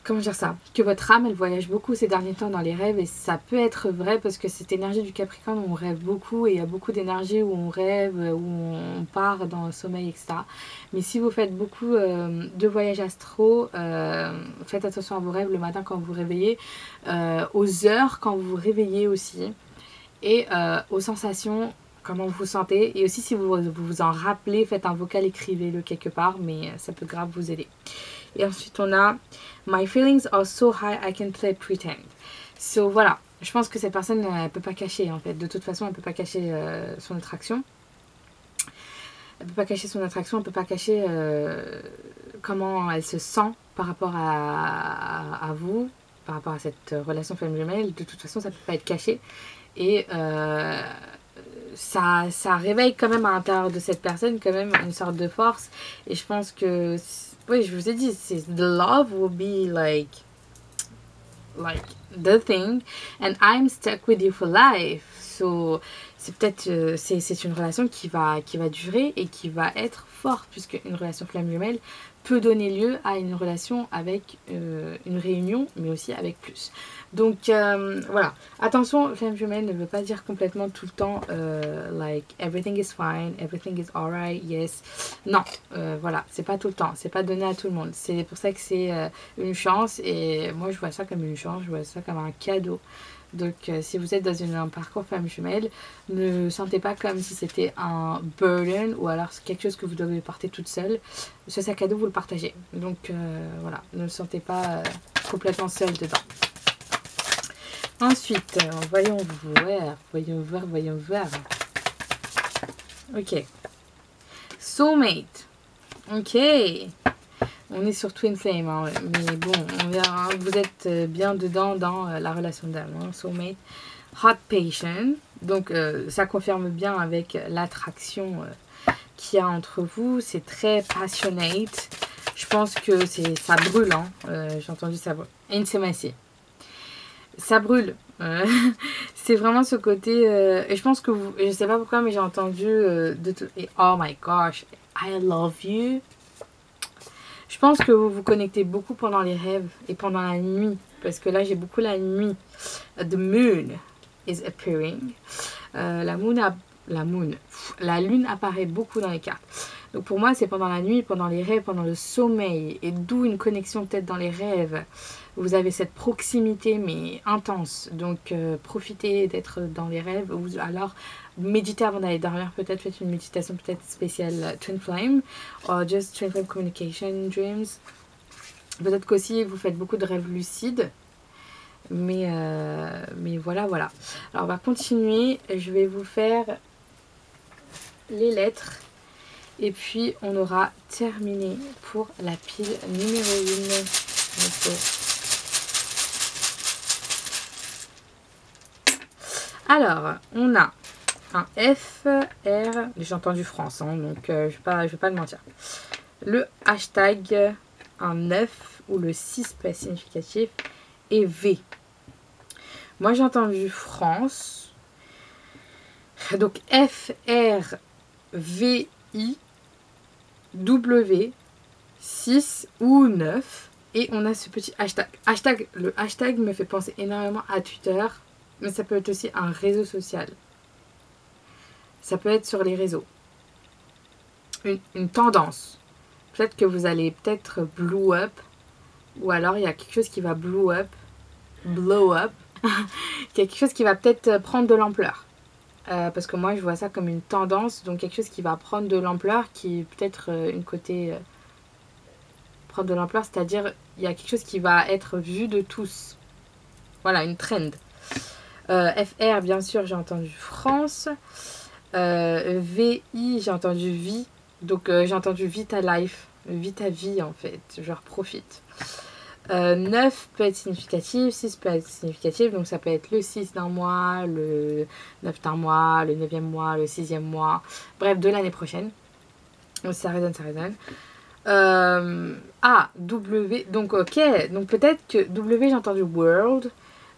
Comment dire ça? Que votre âme, elle voyage beaucoup ces derniers temps dans les rêves. Et ça peut être vrai parce que cette énergie du Capricorne, on rêve beaucoup. Et il y a beaucoup d'énergie où on rêve, où on part dans le sommeil, etc. Mais si vous faites beaucoup de voyages astro, faites attention à vos rêves le matin quand vous vous réveillez, aux heures quand vous vous réveillez aussi, et aux sensations, comment vous vous sentez. Et aussi si vous vous en rappelez, faites un vocal, écrivez-le quelque part, mais ça peut grave vous aider. Et ensuite on a My feelings are so high I can play pretend. So voilà, je pense que cette personne ne peut pas cacher en fait. De toute façon, elle ne peut pas cacher son attraction. Elle peut pas cacher son attraction, elle peut pas cacher comment elle se sent par rapport à vous, par rapport à cette relation flamme jumelle. De toute façon, ça peut pas être caché. Et ça réveille quand même à l'intérieur de cette personne quand même une sorte de force. Et je pense que, oui, je vous ai dit, the love will be like the thing, and I'm stuck with you for life. So c'est peut-être c'est une relation qui va durer et qui va être forte, puisque une relation flamme jumelle peut donner lieu à une relation avec une réunion, mais aussi avec plus. Donc voilà, attention, flamme jumelle ne veut pas dire complètement tout le temps like everything is fine, everything is alright, yes. Non, voilà, c'est pas tout le temps, c'est pas donné à tout le monde. C'est pour ça que c'est une chance, et moi je vois ça comme une chance, je vois ça comme un cadeau. Donc si vous êtes dans un parcours femme jumelle, ne sentez pas comme si c'était un burden ou alors quelque chose que vous devez porter toute seule. Ce sac à dos, vous le partagez. Donc voilà, ne le sentez pas complètement seul dedans. Ensuite, voyons voir. Ok. Soulmate. Ok. On est sur Twin Flame, hein, mais bon, on verra. Vous êtes bien dedans dans la relation d'âme. Hein, soulmate. Hot Patient. Donc, ça confirme bien avec l'attraction qu'il y a entre vous. C'est très passionate. Je pense que ça brûle. Hein. J'ai entendu ça brûle. Intimacy. Ça brûle. C'est vraiment ce côté. Et je pense que vous. Je sais pas pourquoi, mais j'ai entendu et oh my gosh, I love you. Je pense que vous vous connectez beaucoup pendant les rêves et pendant la nuit. Parce que là, j'ai beaucoup la nuit. The moon is appearing. La lune apparaît beaucoup dans les cartes. Donc pour moi, c'est pendant la nuit, pendant les rêves, pendant le sommeil. Et d'où une connexion peut-être dans les rêves. Vous avez cette proximité, mais intense. Donc profitez d'être dans les rêves. Ou alors méditez avant d'aller dormir. Peut-être faites une méditation peut-être spéciale Twin Flame. Or just Twin Flame Communication Dreams. Peut-être qu'aussi vous faites beaucoup de rêves lucides. Mais voilà. Alors on va continuer. Je vais vous faire les lettres. Et puis on aura terminé pour la pile numéro 1. Alors, on a un F, R, j'ai entendu France, hein, donc je vais pas le mentir. Le hashtag, un 9 ou le 6 peut être significatif, et V. Moi j'ai entendu France. Donc F, R, V, I, W, 6 ou 9. Et on a ce petit hashtag. Le hashtag me fait penser énormément à Twitter. Mais ça peut être aussi un réseau social. Ça peut être sur les réseaux. Une tendance. Peut-être que vous allez peut-être blow up. Ou alors il y a quelque chose qui va blow up. Quelque chose qui va peut-être prendre de l'ampleur. Parce que moi je vois ça comme une tendance. Donc quelque chose qui va prendre de l'ampleur. Qui est peut-être une côté... prendre de l'ampleur. C'est-à-dire il y a quelque chose qui va être vu de tous. Voilà, une trend. FR, bien sûr, j'ai entendu France. VI, j'ai entendu vie. Donc, j'ai entendu Vita Life. Vita vie, en fait. Genre, profite. 9 peut être significatif. 6 peut être significatif. Donc, ça peut être le 6 d'un mois, le 9 d'un mois, le 9e mois, le 6e mois. Bref, de l'année prochaine. Donc, ça résonne. W. Donc, ok. Donc, peut-être que W, j'ai entendu world.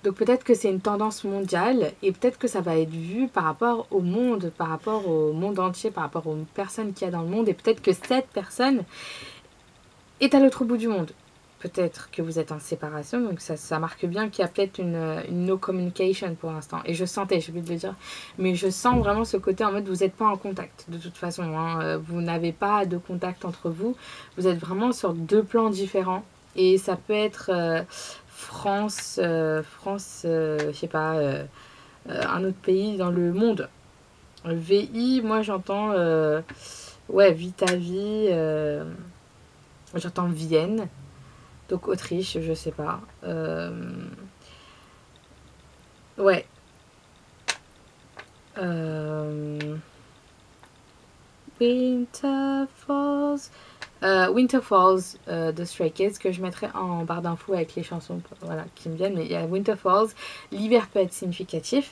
Donc peut-être que c'est une tendance mondiale et peut-être que ça va être vu par rapport au monde entier, par rapport aux personnes qu'il y a dans le monde, et peut-être que cette personne est à l'autre bout du monde. Peut-être que vous êtes en séparation, donc ça marque bien qu'il y a peut-être une no communication pour l'instant. Et je sentais, j'ai oublié de le dire, mais je sens vraiment ce côté en mode vous n'êtes pas en contact de toute façon. Hein, vous n'avez pas de contact entre vous, vous êtes vraiment sur deux plans différents. Et ça peut être... France, je sais pas, un autre pays dans le monde. VI, moi j'entends, Vita Vie, j'entends Vienne, donc Autriche, je sais pas. Winter falls Winter Falls de Stray Kids, que je mettrai en barre d'infos avec les chansons voilà, qui me viennent. Mais il y a Winter Falls. L'hiver peut être significatif.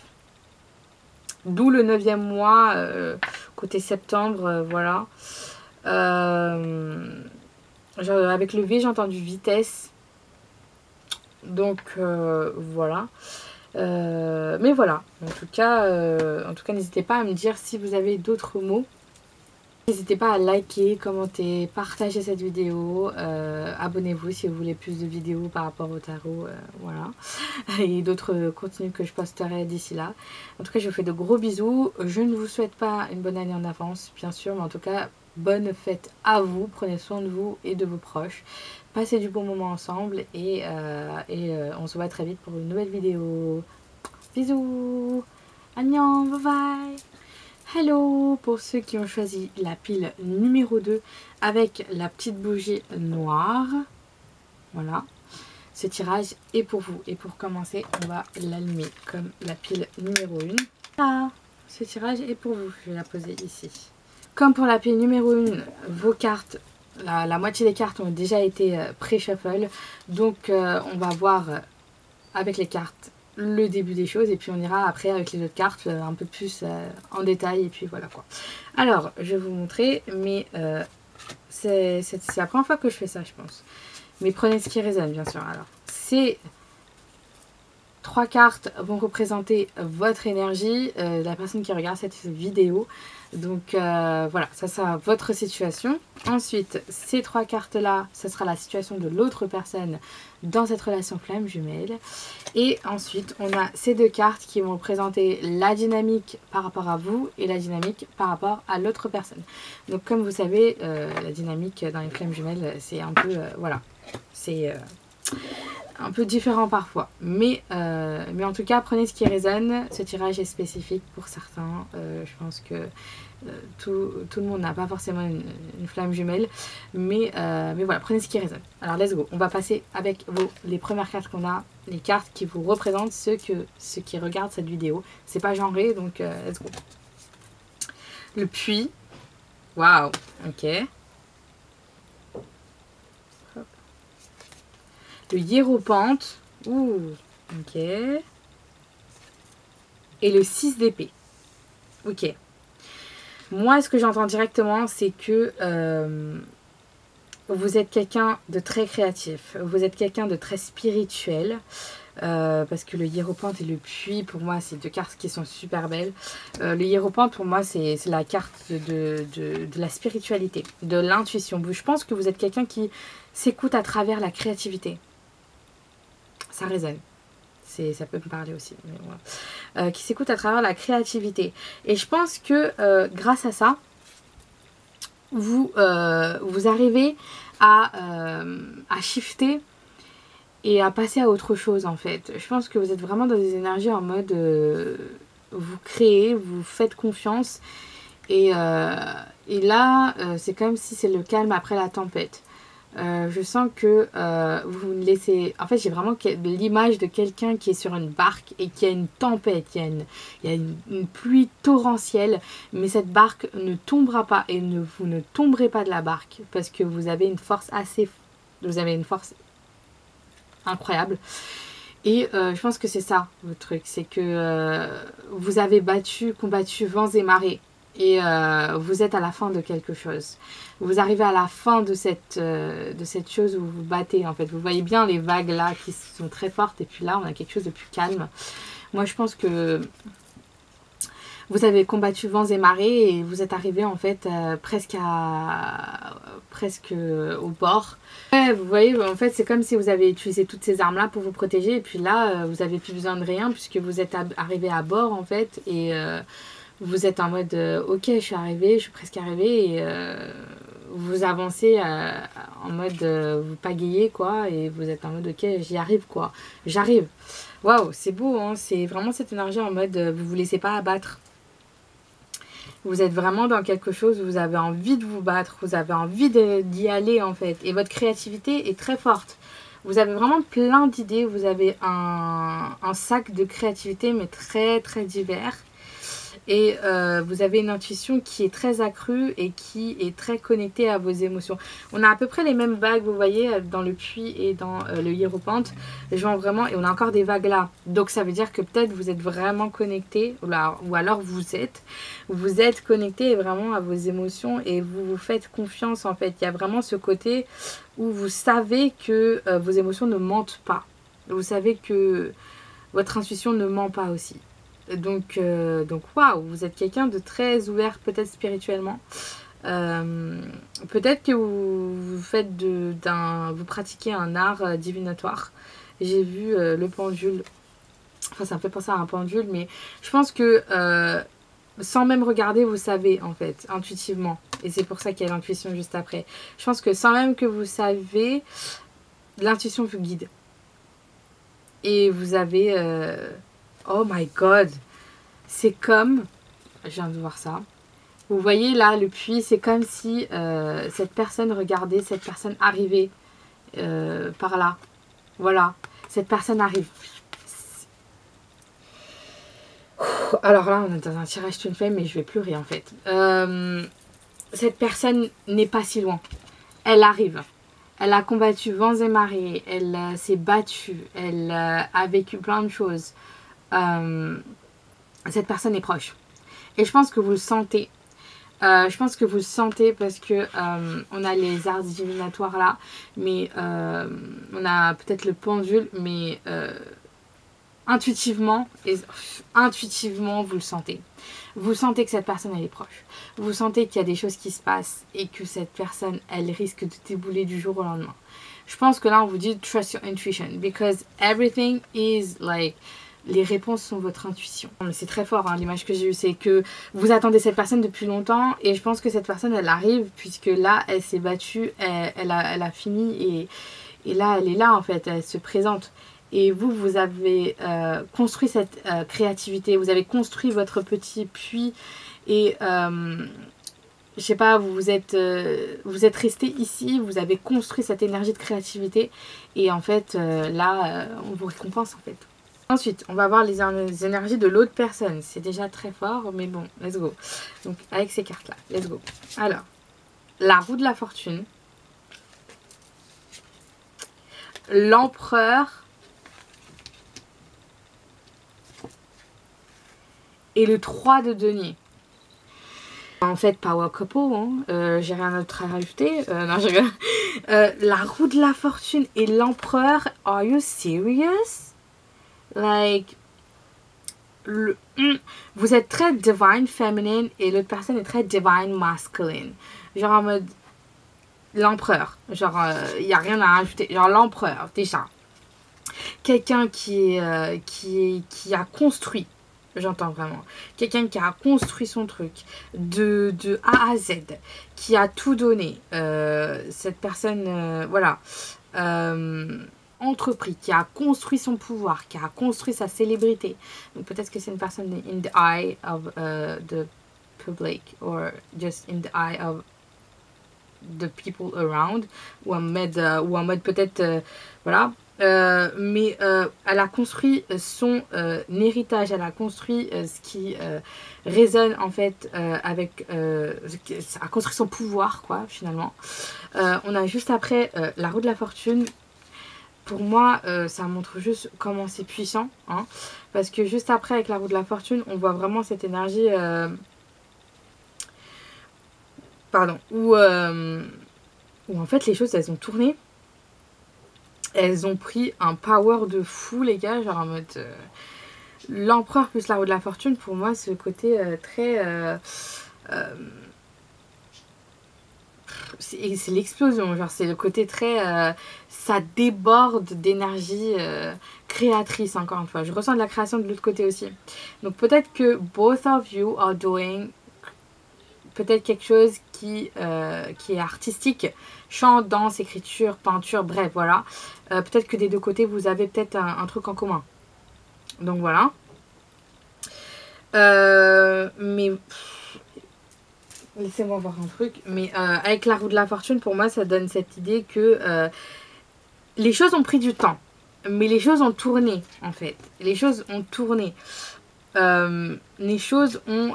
D'où le 9e mois, côté septembre, voilà. Avec le V, j'ai entendu vitesse. Donc, voilà. Mais voilà, en tout cas, n'hésitez pas à me dire si vous avez d'autres mots. N'hésitez pas à liker, commenter, partager cette vidéo, abonnez-vous si vous voulez plus de vidéos par rapport au tarot, voilà, et d'autres contenus que je posterai d'ici là. En tout cas, je vous fais de gros bisous. Je ne vous souhaite pas une bonne année en avance, bien sûr, mais en tout cas, bonne fête à vous. Prenez soin de vous et de vos proches. Passez du bon moment ensemble et on se voit très vite pour une nouvelle vidéo. Bisous, annyeong, bye bye. Hello pour ceux qui ont choisi la pile numéro 2 avec la petite bougie noire. Voilà, ce tirage est pour vous. Et pour commencer, on va l'allumer comme la pile numéro 1. Voilà, ce tirage est pour vous. Je vais la poser ici. Comme pour la pile numéro 1, vos cartes, la moitié des cartes ont déjà été pré-shuffle. Donc on va voir avec les cartes le début des choses et puis on ira après avec les autres cartes un peu plus en détail et puis voilà quoi. Alors je vais vous montrer, mais c'est la première fois que je fais ça je pense, mais prenez ce qui résonne bien sûr. Alors ces 3 cartes vont représenter votre énergie, la personne qui regarde cette vidéo. Donc voilà, ça sera votre situation. Ensuite, ces 3 cartes-là, ça sera la situation de l'autre personne dans cette relation flamme jumelle. Et ensuite, on a ces 2 cartes qui vont représenter la dynamique par rapport à vous et la dynamique par rapport à l'autre personne. Donc comme vous savez, la dynamique dans les flammes jumelles, c'est un peu, voilà, c'est un peu différent parfois, mais en tout cas prenez ce qui résonne. Ce tirage est spécifique pour certains, je pense que tout le monde n'a pas forcément une flamme jumelle, mais voilà, prenez ce qui résonne. Alors let's go, on va passer avec les premières cartes qu'on a, les cartes qui vous représentent ceux qui regardent cette vidéo. C'est pas genré, donc let's go. Le puits, waouh, ok. Le hiéropente, ouh, ok. Et le 6 d'épée, ok. Moi, ce que j'entends directement, c'est que vous êtes quelqu'un de très créatif. Vous êtes quelqu'un de très spirituel. Parce que le hiéropente et le puits, pour moi, c'est 2 cartes qui sont super belles. Le hiéropente, pour moi, c'est la carte de la spiritualité, de l'intuition. Je pense que vous êtes quelqu'un qui s'écoute à travers la créativité. Ça résonne. Ça peut me parler aussi. Mais voilà. Qui s'écoute à travers la créativité. Et je pense que grâce à ça, vous arrivez à shifter et à passer à autre chose en fait. Je pense que vous êtes vraiment dans des énergies en mode vous créez, vous faites confiance. Et là, c'est comme si c'est le calme après la tempête. Je sens que vous ne laissez... En fait, j'ai vraiment l'image de quelqu'un qui est sur une barque et qui a une tempête, il y a une pluie torrentielle, mais cette barque ne tombera pas et vous ne tomberez pas de la barque parce que vous avez une force vous avez une force incroyable. Et je pense que c'est ça, votre truc, c'est que vous avez combattu vents et marées. Et vous êtes à la fin de quelque chose. Vous arrivez à la fin de cette chose où vous vous battez en fait. Vous voyez bien les vagues là qui sont très fortes et puis là on a quelque chose de plus calme. Moi je pense que vous avez combattu vents et marées et vous êtes arrivé en fait presque au bord. Ouais, vous voyez, en fait c'est comme si vous avez utilisé toutes ces armes là pour vous protéger et puis là vous avez plus besoin de rien puisque vous êtes arrivé à bord en fait et vous êtes en mode ok je suis presque arrivée et vous avancez en mode vous pagayez quoi et vous êtes en mode ok j'y arrive quoi, j'arrive. Waouh, c'est beau hein, c'est vraiment cette énergie en mode vous vous laissez pas abattre. Vous êtes vraiment dans quelque chose où vous avez envie de vous battre, vous avez envie d'y aller en fait. Et votre créativité est très forte. Vous avez vraiment plein d'idées, vous avez un sac de créativité mais très très divers. Et vous avez une intuition qui est très accrue et qui est très connectée à vos émotions. On a à peu près les mêmes vagues, vous voyez, dans le puits et dans le hiérophante. Genre vraiment, et on a encore des vagues là. Donc ça veut dire que peut-être vous êtes vraiment connecté, ou alors vous êtes connecté vraiment à vos émotions et vous vous faites confiance en fait. Il y a vraiment ce côté où vous savez que vos émotions ne mentent pas. Vous savez que votre intuition ne ment pas aussi. Donc waouh, vous êtes quelqu'un de très ouvert peut-être spirituellement. Peut-être que vous faites vous pratiquez un art divinatoire. J'ai vu le pendule. Enfin, ça me fait penser à un pendule, mais je pense que sans même regarder, vous savez en fait, intuitivement. Et c'est pour ça qu'il y a l'intuition juste après. Je pense que sans même que vous savez, l'intuition vous guide. Et vous avez... oh my god! C'est comme... Je viens de voir ça. Vous voyez là, le puits, c'est comme si cette personne regardait cette personne arriver par là. Voilà, cette personne arrive. Alors là, on est dans un tirage Twin Flame, mais je vais pleurer en fait. Cette personne n'est pas si loin. Elle arrive. Elle a combattu vents et marées. Elle s'est battue. Elle a vécu plein de choses. Cette personne est proche. Et je pense que vous le sentez. Je pense que vous le sentez parce que on a les arts divinatoires là, mais on a peut-être le pendule, mais intuitivement, vous le sentez. Vous sentez que cette personne elle est proche. Vous sentez qu'il y a des choses qui se passent et que cette personne elle risque de débouler du jour au lendemain. Je pense que là on vous dit trust your intuition because everything is like... Les réponses sont votre intuition. Mais c'est très fort, hein, l'image que j'ai eue, c'est que vous attendez cette personne depuis longtemps et je pense que cette personne, elle arrive puisque là, elle s'est battue, elle a fini et là, elle est là en fait, elle se présente. Et vous avez construit cette créativité, vous avez construit votre petit puits et je sais pas, vous êtes resté ici, vous avez construit cette énergie de créativité et en fait, là, on vous récompense en fait. Ensuite, on va voir les énergies de l'autre personne. C'est déjà très fort, mais bon, let's go. Donc, avec ces cartes-là, let's go. Alors, la roue de la fortune. L'empereur. Et le 3 de denier. En fait, power couple, hein. J'ai rien d'autre à rajouter. Non, je rigole. La roue de la fortune et l'empereur. Are you serious? Like, vous êtes très divine feminine et l'autre personne est très divine masculine. Genre en mode l'empereur. Genre, il n'y a rien à rajouter. Genre l'empereur, déjà. Quelqu'un qui a construit, j'entends vraiment. Quelqu'un qui a construit son truc de A à Z, qui a tout donné. Cette personne, voilà. Entrepris, qui a construit son pouvoir, qui a construit sa célébrité. Donc peut-être que c'est une personne in the eye of the public or just in the eye of the people around ou en mode peut-être voilà. Mais elle a construit son héritage, elle a construit ce qui résonne en fait avec a construit son pouvoir quoi finalement. On a juste après la roue de la fortune. Pour moi, ça montre juste comment c'est puissant. Hein, parce que juste après, avec la roue de la fortune, on voit vraiment cette énergie... où en fait, les choses, elles ont tourné. Elles ont pris un power de fou, les gars. Genre en mode... l'empereur plus la roue de la fortune, pour moi, ce côté très... c'est l'explosion, genre c'est le côté très ça déborde d'énergie créatrice encore une fois. Je ressens de la création de l'autre côté aussi. Donc peut-être que both of you are doing peut-être quelque chose qui est artistique, chant, danse, écriture, peinture, bref voilà. Peut-être que des deux côtés vous avez peut-être un truc en commun. Donc voilà. Mais laissez-moi voir un truc. Mais avec la roue de la fortune, pour moi, ça donne cette idée que les choses ont pris du temps. Mais les choses ont tourné, en fait. Les choses ont tourné. les choses ont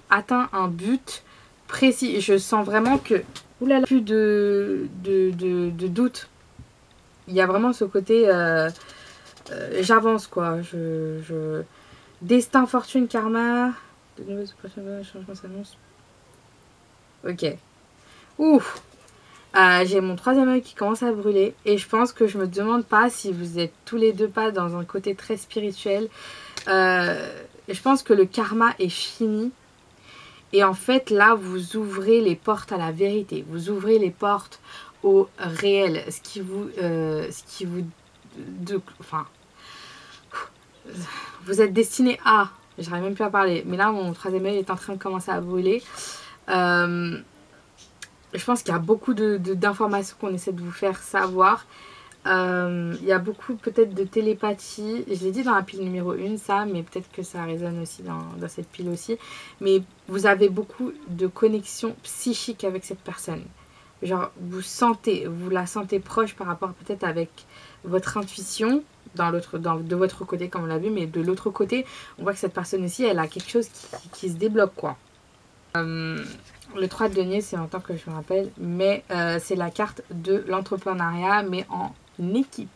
atteint un but précis. Je sens vraiment que, oulala, plus de doute. Il y a vraiment ce côté, j'avance quoi. Destin, fortune, karma. De nouvelles changements s'annoncent. Ok. Ouf. J'ai mon troisième œil qui commence à brûler. Et je pense que je me demande pas si vous êtes tous les deux pas dans un côté très spirituel. Je pense que le karma est fini. Et en fait, là, vous ouvrez les portes à la vérité. Vous ouvrez les portes au réel. Ce qui vous enfin, vous êtes destiné à... J'arrive même plus à parler. Mais là, mon troisième œil est en train de commencer à brûler. Je pense qu'il y a beaucoup d'informations qu'on essaie de vous faire savoir. Il y a beaucoup peut-être de télépathie. Je l'ai dit dans la pile numéro 1 ça, mais peut-être que ça résonne aussi dans cette pile aussi. Mais vous avez beaucoup de connexions psychiques avec cette personne. Genre vous la sentez proche par rapport peut-être avec votre intuition de votre côté comme on l'a vu, mais de l'autre côté on voit que cette personne aussi elle a quelque chose qui se débloque quoi. Le 3 de denier, c'est longtemps que je me rappelle, mais c'est la carte de l'entrepreneuriat, mais en équipe.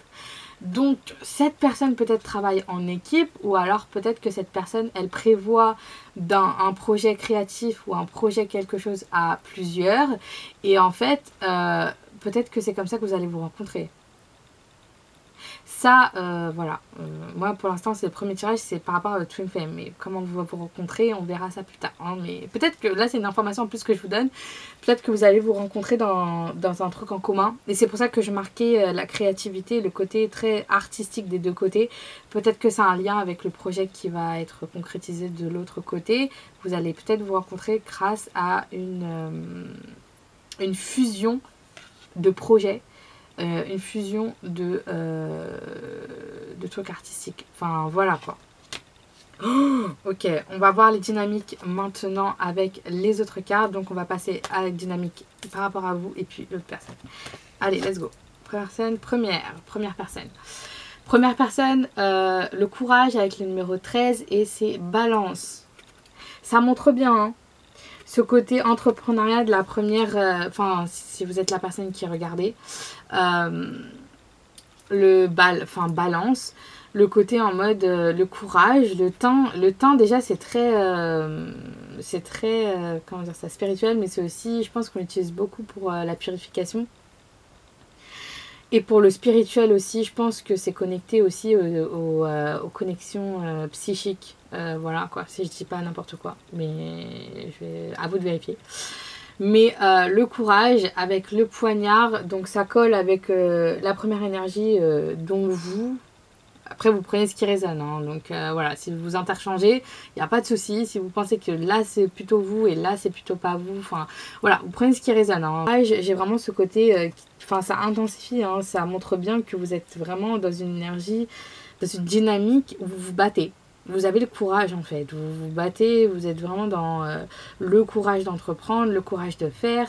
Donc, cette personne peut-être travaille en équipe, ou alors peut-être que cette personne, elle prévoit un projet créatif ou un projet quelque chose à plusieurs. Et en fait, peut-être que c'est comme ça que vous allez vous rencontrer. Ça, voilà. Moi, pour l'instant, c'est le premier tirage, c'est par rapport à votre Twin Flame. Mais comment vous vous rencontrer, on verra ça plus tard. Hein. Mais peut-être que là, c'est une information en plus que je vous donne. Peut-être que vous allez vous rencontrer dans un truc en commun. Et c'est pour ça que je marquais la créativité, le côté très artistique des deux côtés. Peut-être que ça a un lien avec le projet qui va être concrétisé de l'autre côté. Vous allez peut-être vous rencontrer grâce à une fusion de projets. Une fusion de trucs artistiques. Enfin, voilà quoi. Oh, ok, on va voir les dynamiques maintenant avec les autres cartes. Donc, on va passer à la dynamique par rapport à vous et puis l'autre personne. Allez, let's go. Première personne. Première personne, le courage avec le numéro 13 et c'est balance. Ça montre bien, hein. Ce côté entrepreneuriat de la première, enfin si vous êtes la personne qui regardez, balance, le côté en mode le courage, le teint déjà c'est très comment dire ça, spirituel, mais c'est aussi, je pense qu'on l'utilise beaucoup pour la purification. Et pour le spirituel aussi, je pense que c'est connecté aussi aux connexions psychiques. Voilà quoi, si je dis pas n'importe quoi. Mais à vous de vérifier. Mais le courage avec le poignard, donc ça colle avec la première énergie dont vous... Après, vous prenez ce qui résonne. Hein. Donc voilà, si vous interchangez, il n'y a pas de souci. Si vous pensez que là, c'est plutôt vous et là, c'est plutôt pas vous. Enfin, voilà, vous prenez ce qui résonne. Hein. J'ai vraiment ce côté... Enfin, ça intensifie. Hein. Ça montre bien que vous êtes vraiment dans une énergie, dans une dynamique où vous vous battez. Vous avez le courage, en fait. Vous vous battez. Vous êtes vraiment dans le courage d'entreprendre, le courage de faire,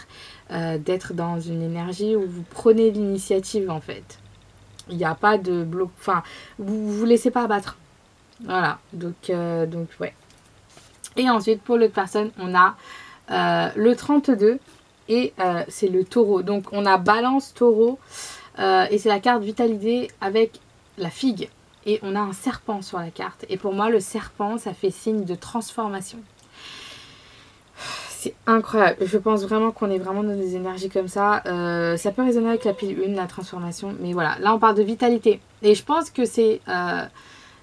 d'être dans une énergie où vous prenez l'initiative, en fait. Il n'y a pas de bloc. Enfin, vous vous laissez pas abattre. Voilà. Donc ouais. Et ensuite, pour l'autre personne, on a le 32 et c'est le taureau. Donc, on a balance, taureau et c'est la carte vitalité avec la figue. Et on a un serpent sur la carte. Et pour moi, le serpent, ça fait signe de transformation. C'est incroyable. Je pense vraiment qu'on est vraiment dans des énergies comme ça. Ça peut résonner avec la pile 1, la transformation. Mais voilà, là on parle de vitalité. Et je pense que c'est...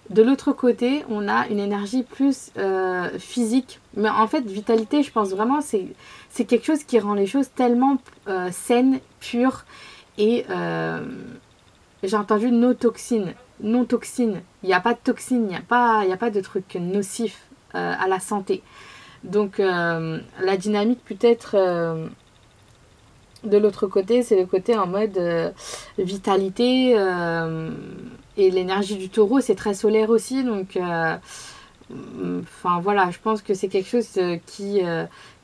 de l'autre côté, on a une énergie plus physique. Mais en fait, vitalité, je pense vraiment, c'est quelque chose qui rend les choses tellement saines, pures. Et j'ai entendu non toxine. Non toxine. Il n'y a pas de toxine, il n'y a pas de truc nocif à la santé. Donc la dynamique peut-être de l'autre côté, c'est le côté en mode vitalité et l'énergie du taureau, c'est très solaire aussi. Donc enfin voilà, je pense que c'est quelque chose qui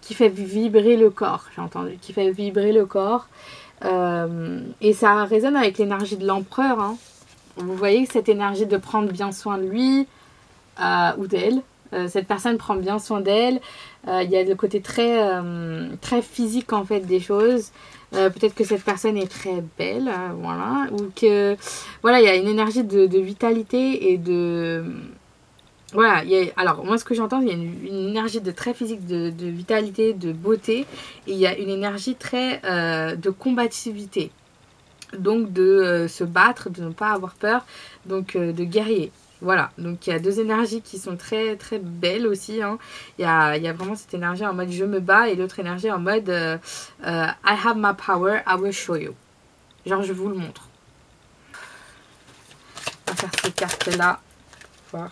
fait vibrer le corps, j'ai entendu, qui fait vibrer le corps. Et ça résonne avec l'énergie de l'empereur. Hein. Vous voyez cette énergie de prendre bien soin de lui ou d'elle. Cette personne prend bien soin d'elle. Il y a le côté très physique en fait des choses. Peut-être que cette personne est très belle, voilà. Ou que, voilà, il y a une énergie de vitalité et de... Voilà, alors moi ce que j'entends, il y a une énergie de très physique, de vitalité, de beauté. Et il y a une énergie très de combativité. Donc de se battre, de ne pas avoir peur, donc de guerrier. Voilà, donc il y a deux énergies qui sont très très belles aussi. Hein. Il y a vraiment cette énergie en mode je me bats et l'autre énergie en mode I have my power, I will show you. Genre je vous le montre. On va faire ces cartes-là. Voir.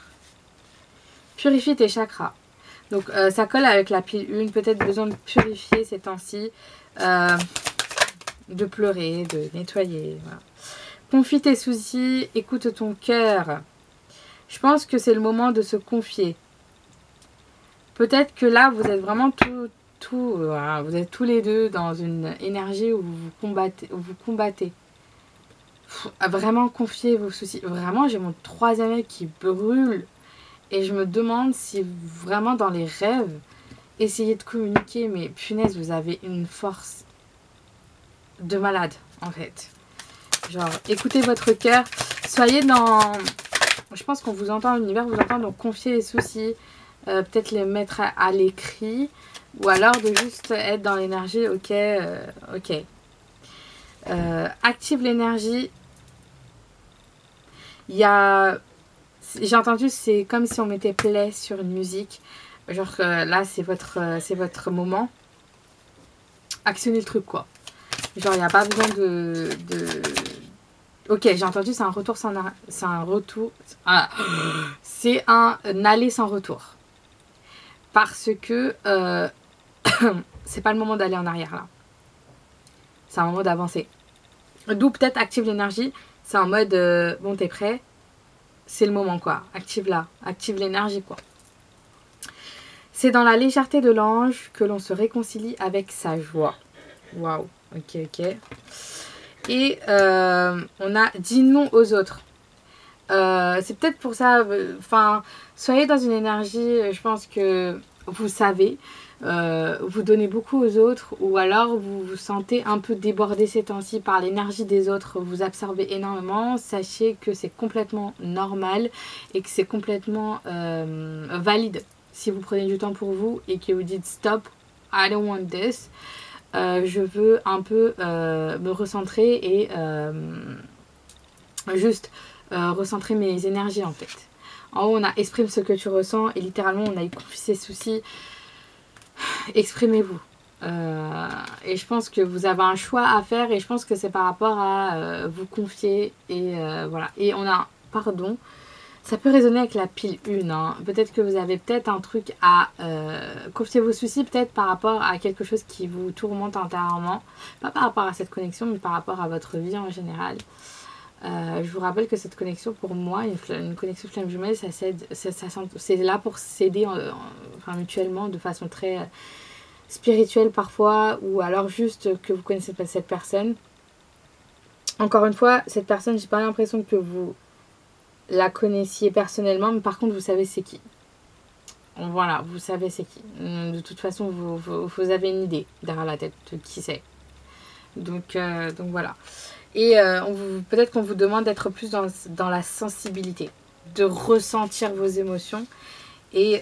Purifie tes chakras. Donc ça colle avec la pile 1. Peut-être besoin de purifier ces temps-ci. De pleurer, de nettoyer. Voilà. Confie tes soucis, écoute ton cœur. Je pense que c'est le moment de se confier. Peut-être que là, vous êtes vraiment voilà, vous êtes tous les deux dans une énergie où vous combattez. Vraiment confier vos soucis. Vraiment, j'ai mon troisième œil qui brûle. Et je me demande si vraiment dans les rêves, essayez de communiquer. Mais punaise, vous avez une force de malade, en fait. Genre, écoutez votre cœur. Soyez dans... Je pense qu'on vous entend, l'univers vous entend, donc confier les soucis. Peut-être les mettre à l'écrit. Ou alors de juste être dans l'énergie. Ok, ok. Active l'énergie. Il y a... J'ai entendu, c'est comme si on mettait play sur une musique. Genre là, c'est votre moment. Actionnez le truc, quoi. Genre, il n'y a pas besoin de... Ok, j'ai entendu, c'est un retour sans... C'est un retour... Ah, c'est un aller sans retour. Parce que c'est pas le moment d'aller en arrière, là. C'est un moment d'avancer. D'où peut-être active l'énergie. C'est en mode, bon, t'es prêt? C'est le moment, quoi. Active-la. Active l'énergie, quoi. C'est dans la légèreté de l'ange que l'on se réconcilie avec sa joie. Waouh. Ok, ok. Et on a dit non aux autres. C'est peut-être pour ça, enfin, soyez dans une énergie, je pense que vous savez, vous donnez beaucoup aux autres, ou alors vous vous sentez un peu débordé ces temps-ci par l'énergie des autres, vous absorbez énormément. Sachez que c'est complètement normal et que c'est complètement valide si vous prenez du temps pour vous et que vous dites stop, I don't want this. Je veux un peu me recentrer et juste recentrer mes énergies en fait. En haut on a exprime ce que tu ressens et littéralement on a confie ses soucis. Exprimez-vous. Et je pense que vous avez un choix à faire et je pense que c'est par rapport à vous confier et voilà. Et on a, pardon, ça peut résonner avec la pile 1. Hein. Peut-être que vous avez peut-être un truc à confier vos soucis, peut-être par rapport à quelque chose qui vous tourmente intérieurement. Pas par rapport à cette connexion, mais par rapport à votre vie en général. Je vous rappelle que cette connexion, pour moi, une connexion flamme jumelle, c'est là pour s'aider enfin, mutuellement de façon très spirituelle parfois, ou alors juste que vous connaissez pas cette personne. Encore une fois, cette personne, j'ai pas l'impression que vous la connaissiez personnellement, mais par contre, vous savez c'est qui. Voilà, vous savez c'est qui. De toute façon, vous avez une idée derrière la tête de qui c'est. Donc voilà. Et peut-être qu'on vous demande d'être plus dans la sensibilité, de ressentir vos émotions et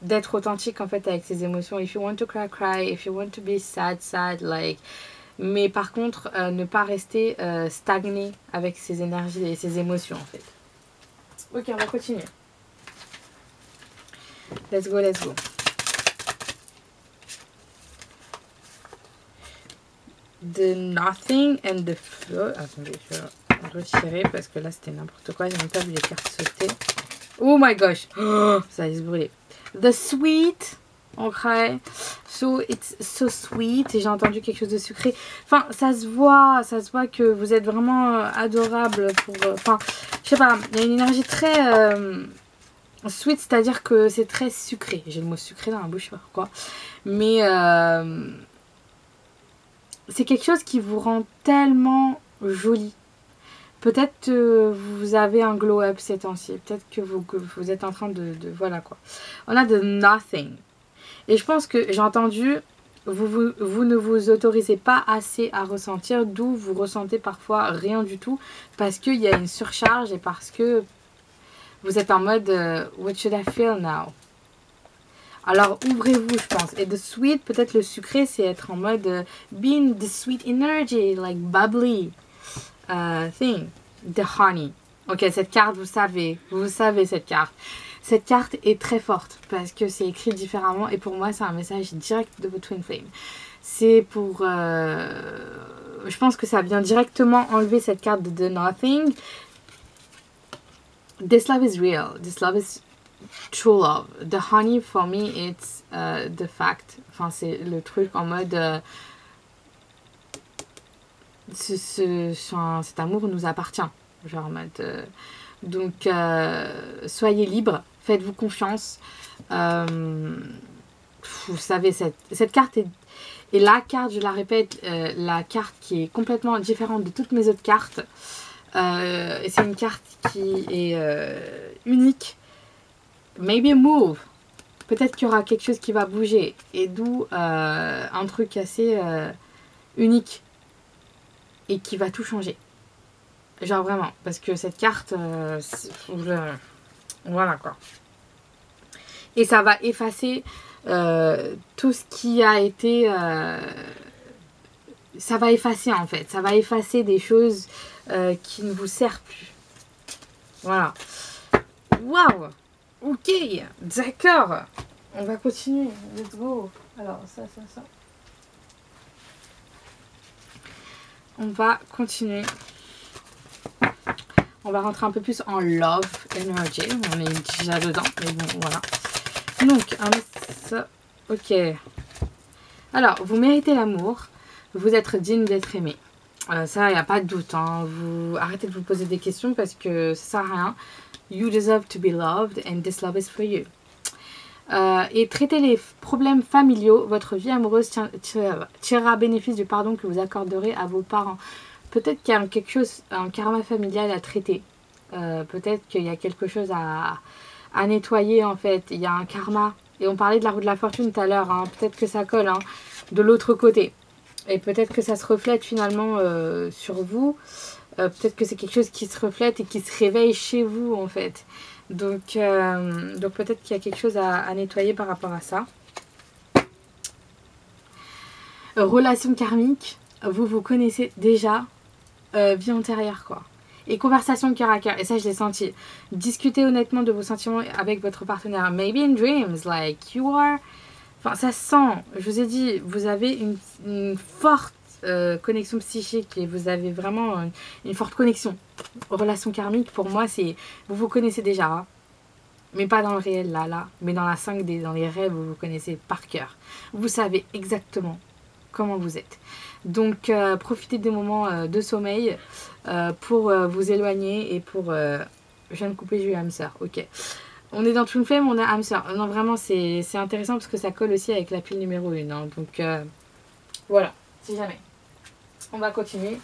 d'être authentique en fait avec ces émotions. If you want to cry, cry. If you want to be sad, sad. Like. Mais par contre, ne pas rester stagné avec ces énergies et ces émotions en fait. Ok, on va continuer. Let's go, let's go. The Nothing and the Flow. Attendez, je vais retirer parce que là c'était n'importe quoi. J'ai même pas vu les cartes sauter. Oh my gosh! Oh, ça allait se brûler. The Sweet. Okay. So it's so sweet. Et j'ai entendu quelque chose de sucré. Enfin, ça se voit que vous êtes vraiment adorable pour. Enfin, je sais pas. Il y a une énergie très sweet, c'est-à-dire que c'est très sucré. J'ai le mot sucré dans la bouche, je sais pas pourquoi. Mais c'est quelque chose qui vous rend tellement jolie, Peut-être que vous avez un glow-up ces temps-ci. Peut-être que vous êtes en train voilà quoi. On a de nothing. Et je pense que j'ai entendu, vous ne vous autorisez pas assez à ressentir, d'où vous ressentez parfois rien du tout. Parce qu'il y a une surcharge et parce que vous êtes en mode what should I feel now? Alors ouvrez-vous, je pense. Et the sweet, peut-être le sucré, c'est être en mode being the sweet energy, like bubbly thing. The honey. Ok, cette carte, vous savez cette carte. Cette carte est très forte parce que c'est écrit différemment et pour moi, c'est un message direct de votre Twin Flame. C'est pour... je pense que ça vient directement enlever cette carte de The Nothing. This love is real. This love is true love. The honey, for me, it's the fact. Enfin, c'est le truc en mode... cet amour nous appartient. Genre en mode... donc, soyez libre. Faites-vous confiance. Vous savez, cette carte est la carte, je la répète, la carte qui est complètement différente de toutes mes autres cartes. Et c'est une carte qui est unique. Maybe a move. Peut-être qu'il y aura quelque chose qui va bouger. Et d'où un truc assez unique. Et qui va tout changer. Genre vraiment. Parce que cette carte... voilà quoi. Et ça va effacer tout ce qui a été... ça va effacer en fait. Ça va effacer des choses qui ne vous servent plus. Voilà. Waouh. Ok. D'accord. On va continuer. Let's go. Alors ça. On va continuer. On va rentrer un peu plus en love energy. On est déjà dedans, mais bon, voilà. Donc, ça, ok. Alors, vous méritez l'amour. Vous êtes digne d'être aimé. Ça, il n'y a pas de doute. Hein. Vous arrêtez de vous poser des questions parce que ça ne sert à rien. You deserve to be loved and this love is for you. Et traitez les problèmes familiaux. Votre vie amoureuse tirera bénéfice du pardon que vous accorderez à vos parents. Peut-être qu'il y a quelque chose, un karma familial à traiter. Peut-être qu'il y a quelque chose à nettoyer en fait. Il y a un karma. Et on parlait de la roue de la fortune tout à l'heure. Hein. Peut-être que ça colle de l'autre côté. Et peut-être que ça se reflète finalement sur vous. Peut-être que c'est quelque chose qui se reflète et qui se réveille chez vous en fait. Donc peut-être qu'il y a quelque chose à nettoyer par rapport à ça. Relation karmique. Vous connaissez déjà. Vie antérieure quoi. Et conversation de cœur à cœur. Et ça je l'ai senti. Discutez honnêtement de vos sentiments avec votre partenaire. Maybe in dreams. Like you are... Enfin ça sent. Je vous ai dit. Vous avez une forte connexion psychique. Et vous avez vraiment une forte connexion. Relation karmique pour moi c'est... Vous connaissez déjà. Hein, mais pas dans le réel là. Mais dans la 5D. Dans les rêves vous connaissez par cœur. Vous savez exactement comment vous êtes. Donc profitez des moments de sommeil pour vous éloigner et pour... je viens de couper, j'ai eu âme sœur. Ok. On est dans Twin Flame, on a âme sœur. Non vraiment c'est intéressant parce que ça colle aussi avec la pile numéro 1. Hein. Donc voilà, si jamais. On va continuer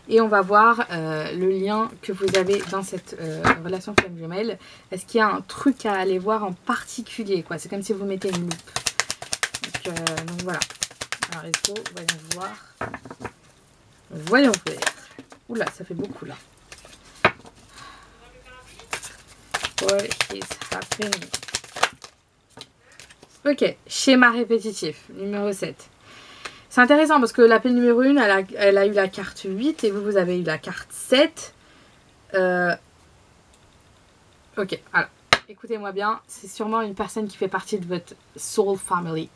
et on va voir le lien que vous avez dans cette relation flamme jumelle. Est-ce qu'il y a un truc à aller voir en particulier quoi? C'est comme si vous mettez une loupe. Donc voilà. Alors, let's go, voyons voir. Voyons voir. Oula, ça fait beaucoup là. What is happening? Ok, schéma répétitif, numéro 7. C'est intéressant parce que l'appel numéro 1, elle a eu la carte 8 et vous avez eu la carte 7. Ok, alors, écoutez-moi bien. C'est sûrement une personne qui fait partie de votre soul family.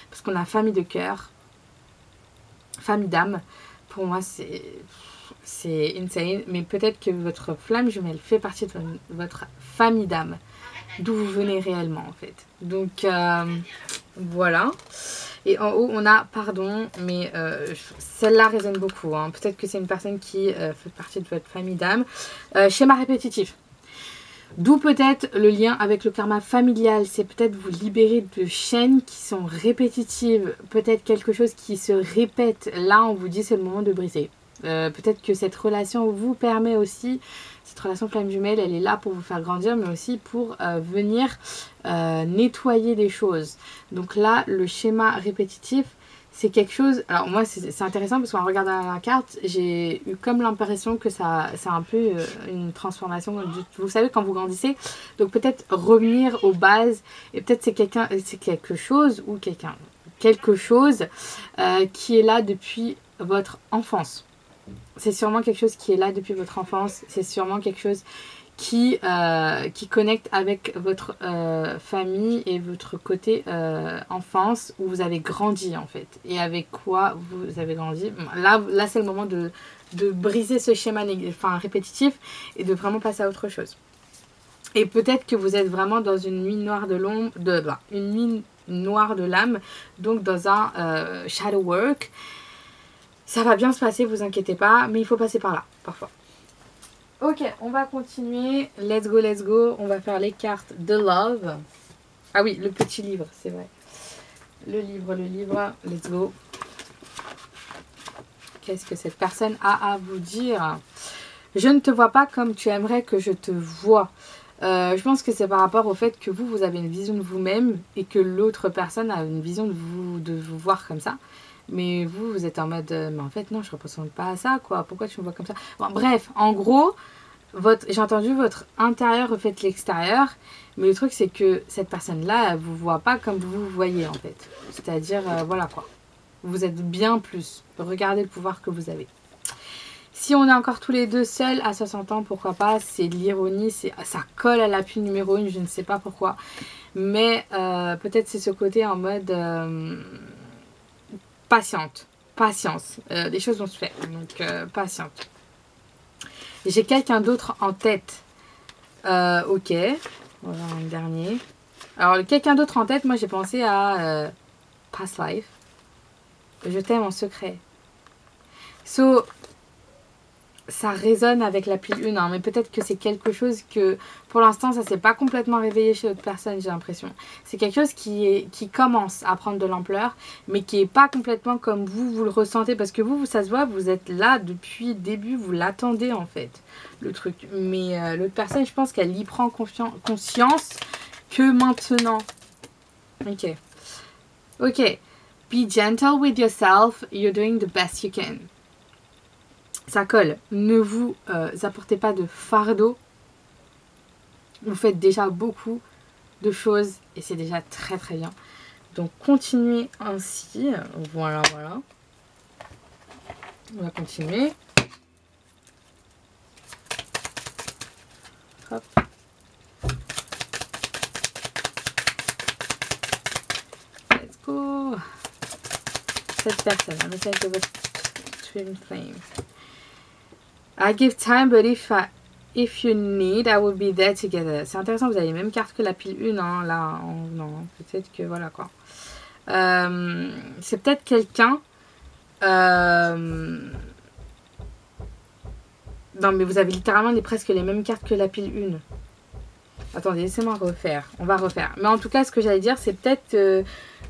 Parce qu'on a famille de cœur, famille d'âme. Pour moi, c'est insane. Mais peut-être que votre flamme jumelle fait partie de votre famille d'âme. D'où vous venez réellement, en fait. Donc, voilà. Et en haut, on a pardon. Mais celle-là résonne beaucoup. Hein. Peut-être que c'est une personne qui fait partie de votre famille d'âme. Schéma répétitif. D'où peut-être le lien avec le karma familial, c'est peut-être vous libérer de chaînes qui sont répétitives, peut-être quelque chose qui se répète. Là, on vous dit c'est le moment de briser. Peut-être que cette relation vous permet aussi, cette relation flamme jumelle, elle est là pour vous faire grandir, mais aussi pour venir nettoyer des choses. Donc là, le schéma répétitif, c'est quelque chose... Alors moi, c'est intéressant parce qu'en regardant la carte, j'ai eu comme l'impression que c'est un peu une transformation. Vous savez, quand vous grandissez, donc peut-être revenir aux bases, et peut-être c'est quelque chose ou quelque chose qui est là depuis votre enfance. C'est sûrement quelque chose qui est là depuis votre enfance. C'est sûrement quelque chose qui connecte avec votre famille et votre côté enfance où vous avez grandi en fait. Et avec quoi vous avez grandi. Là c'est le moment de briser ce schéma répétitif et de vraiment passer à autre chose. Et peut-être que vous êtes vraiment dans une nuit noire de l'ombre, une nuit noire de l'âme, donc dans un shadow work. Ça va bien se passer, vous inquiétez pas, mais il faut passer par là, parfois. Ok, on va continuer. Let's go, let's go. On va faire les cartes de love. Ah oui, le petit livre, c'est vrai. Le livre, let's go. Qu'est-ce que cette personne a à vous dire? Je ne te vois pas comme tu aimerais que je te vois. Je pense que c'est par rapport au fait que vous avez une vision de vous-même et que l'autre personne a une vision de vous voir comme ça. Mais vous êtes en mode, mais en fait, non, je ne représente pas à ça, quoi. Pourquoi tu me vois comme ça? Bon, bref, en gros, j'ai entendu votre intérieur reflète l'extérieur. Mais le truc, c'est que cette personne-là, elle ne vous voit pas comme vous vous voyez, en fait. C'est-à-dire, voilà, quoi. Vous êtes bien plus. Regardez le pouvoir que vous avez. Si on est encore tous les deux seuls à 60 ans, pourquoi pas? C'est de l'ironie, ça colle à l'appui numéro 1, je ne sais pas pourquoi. Mais peut-être c'est ce côté en mode... patience, les choses vont se faire, donc patiente. J'ai quelqu'un d'autre en tête. Ok, voilà un dernier. Alors quelqu'un d'autre en tête, moi j'ai pensé à Past Life. Je t'aime en secret. So, ça résonne avec la pile 1, hein, mais peut-être que c'est quelque chose que, pour l'instant, ça s'est pas complètement réveillé chez l'autre personne, j'ai l'impression. C'est quelque chose qui commence à prendre de l'ampleur, mais qui est pas complètement comme vous le ressentez, parce que vous, ça se voit, vous êtes là depuis le début, vous l'attendez en fait, le truc. Mais l'autre personne, je pense qu'elle y prend conscience que maintenant. Ok. Ok. Be gentle with yourself, you're doing the best you can. Ça colle. Ne vous apportez pas de fardeau. Vous faites déjà beaucoup de choses et c'est déjà très très bien. Donc continuez ainsi. Voilà, voilà. On va continuer. Hop. Let's go. Cette personne, un message de votre twin flame. I give time, but if you need, I will be there together. C'est intéressant, vous avez les mêmes cartes que la pile 1, hein, là. Non, peut-être que voilà quoi. C'est peut-être quelqu'un. Non, mais vous avez littéralement presque les mêmes cartes que la pile 1. Attendez, laissez-moi refaire. On va refaire. Mais en tout cas, ce que j'allais dire, c'est peut-être que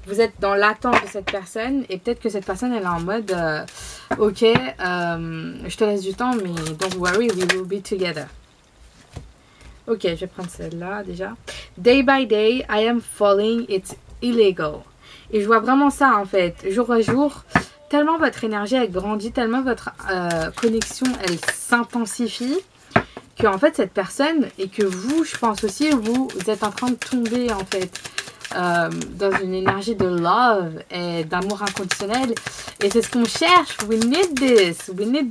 vous êtes dans l'attente de cette personne. Et peut-être que cette personne, elle est en mode... ok, je te laisse du temps, mais don't worry, we will be together. Ok, je vais prendre celle-là déjà. Day by day, I am falling, it's illegal. Et je vois vraiment ça, en fait. Jour à jour, tellement votre énergie, elle grandit, tellement votre connexion, elle s'intensifie. Que en fait cette personne et que vous, je pense aussi, vous êtes en train de tomber en fait dans une énergie de love et d'amour inconditionnel, et c'est ce qu'on cherche. We need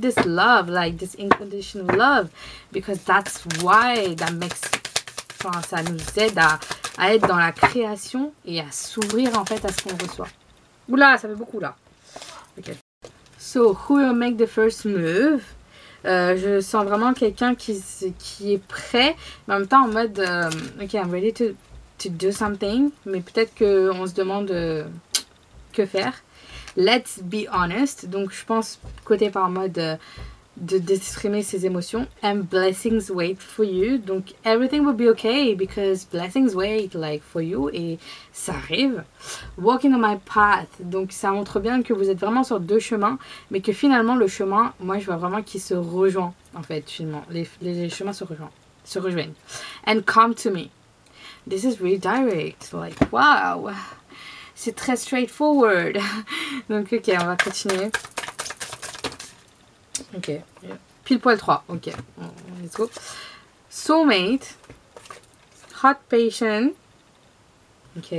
this love, like this unconditional love, because that's why that makes, enfin, ça nous aide à être dans la création et à s'ouvrir en fait à ce qu'on reçoit. Oula, ça fait beaucoup là. Ok. So who will make the first move? Je sens vraiment quelqu'un qui est prêt, mais en même temps en mode ok, I'm ready to do something, mais peut-être qu'on se demande que faire. Let's be honest. Donc je pense côté par mode d'exprimer ses émotions. And blessings wait for you. Donc, everything will be okay because blessings wait like for you. Et ça arrive. Walking on my path. Donc, ça montre bien que vous êtes vraiment sur 2 chemins. Mais que finalement, le chemin, moi, je vois vraiment qu'il se rejoint. En fait, finalement. Les chemins se rejoignent. And come to me. This is really direct. Like, wow. C'est très straightforward. Donc, ok, on va continuer. Ok, pile poil 3, ok, let's go. Soulmate, hot patient, ok,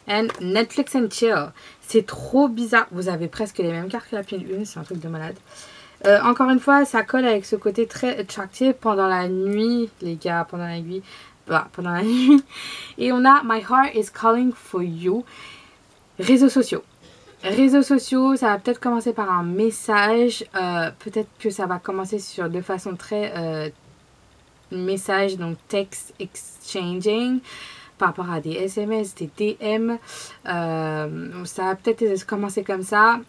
and Netflix and chill. C'est trop bizarre, vous avez presque les mêmes cartes que la pile 1, c'est un truc de malade. Encore une fois, ça colle avec ce côté très attractif pendant la nuit, les gars, pendant la nuit. Et on a My heart is calling for you. Réseaux sociaux. Réseaux sociaux, ça va peut-être commencer par un message. Peut-être que ça va commencer de façon très message, donc text exchanging, par rapport à des SMS, des DM. Ça va peut-être commencer comme ça.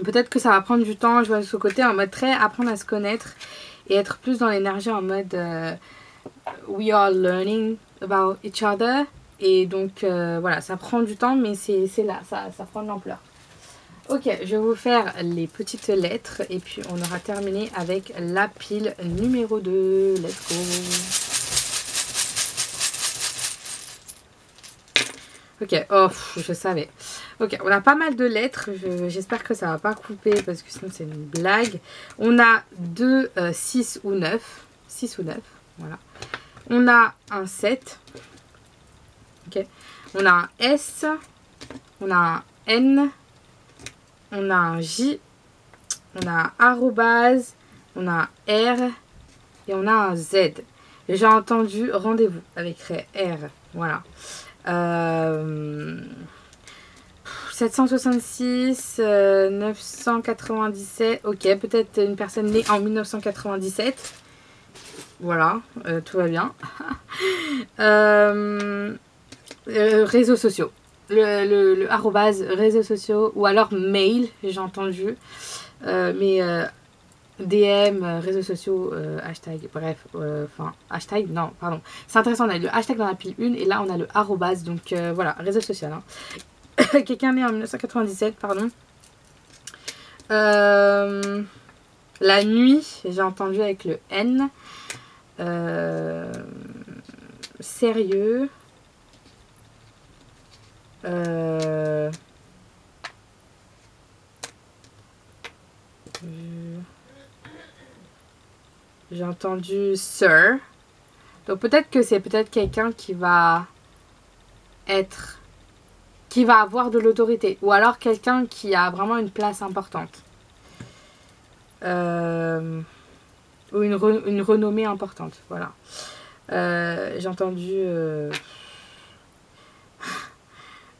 Peut-être que ça va prendre du temps. Je vois de ce côté en mode très apprendre à se connaître et être plus dans l'énergie en mode we are learning about each other. Et donc voilà, ça prend du temps, mais c'est là, ça prend de l'ampleur. Ok, je vais vous faire les petites lettres et puis on aura terminé avec la pile numéro 2. Let's go. Ok, oh, je savais. Ok, on a pas mal de lettres. J'espère que ça va pas couper parce que sinon c'est une blague. On a 2, 6 ou 9. 6 ou 9, voilà. On a un 7. Ok. On a un S, on a un N, on a un J, on a un arrobase, on a un R et on a un Z. J'ai entendu rendez-vous avec R. Voilà. 766, 997. Ok, peut-être une personne née en 1997. Voilà, tout va bien. Réseaux sociaux. Le arrobase réseaux sociaux ou alors mail, j'ai entendu. Mais DM, réseaux sociaux, hashtag, bref, enfin, hashtag, non, pardon. C'est intéressant, on a le hashtag dans la pile 1 et là on a le arrobase, donc voilà, réseau social. Hein. Quelqu'un né en 1997, pardon. La nuit, j'ai entendu avec le N. Sérieux. J'ai entendu sir. Donc peut-être que c'est quelqu'un qui va avoir de l'autorité. Ou alors quelqu'un qui a vraiment une place importante. Ou une renommée importante. Voilà. J'ai entendu...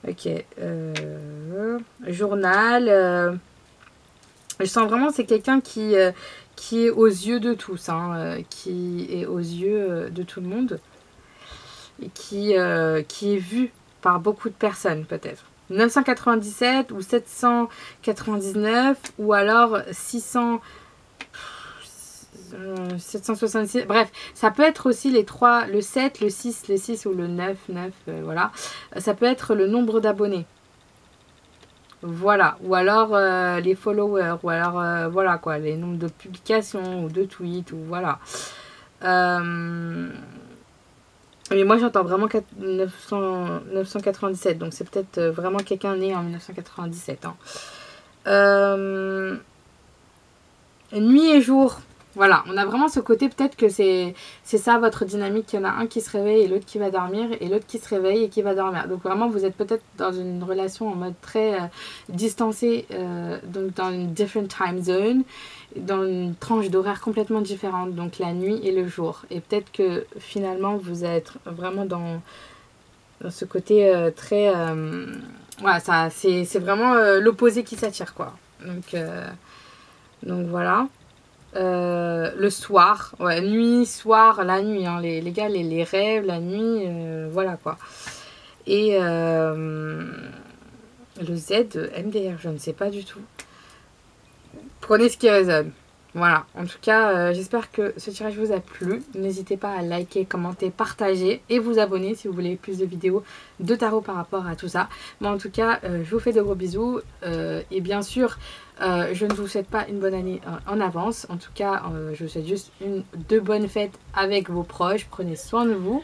Ok. Journal. Je sens vraiment c'est quelqu'un qui est aux yeux de tous. Hein, qui est aux yeux de tout le monde. Et qui est vu par beaucoup de personnes peut-être. 997 ou 799 ou alors 766, bref, ça peut être aussi les 3, le 7, le 6 ou le 9, voilà. Ça peut être le nombre d'abonnés. Voilà, ou alors les followers, ou alors voilà quoi, les nombres de publications ou de tweets, ou voilà. Mais moi j'entends vraiment 997, donc c'est peut-être vraiment quelqu'un né en 1997. Hein. Nuit et jour. Voilà, on a vraiment ce côté, peut-être que c'est ça votre dynamique. Il y en a un qui se réveille et l'autre qui va dormir, et l'autre qui se réveille et qui va dormir. Donc vraiment, vous êtes peut-être dans une relation en mode très distancé, donc dans une different time zone, dans une tranche d'horaire complètement différente, donc la nuit et le jour. Et peut-être que finalement, vous êtes vraiment dans ce côté très... voilà, c'est vraiment l'opposé qui s'attire, quoi. Donc voilà. Le soir, ouais, nuit, soir, la nuit, hein, les gars, les rêves, la nuit, voilà quoi. Et le Z, MDR, je ne sais pas du tout. Prenez ce qui résonne. Voilà, en tout cas, j'espère que ce tirage vous a plu. N'hésitez pas à liker, commenter, partager et vous abonner si vous voulez plus de vidéos de tarot par rapport à tout ça. Mais en tout cas, je vous fais de gros bisous. Et bien sûr, je ne vous souhaite pas une bonne année en avance. En tout cas, je vous souhaite juste de bonnes fêtes avec vos proches. Prenez soin de vous.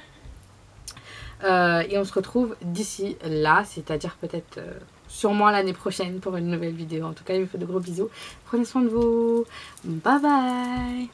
Et on se retrouve d'ici là, c'est-à-dire peut-être sûrement l'année prochaine pour une nouvelle vidéo. En tout cas, je vous fais de gros bisous. Prenez soin de vous. Bye bye.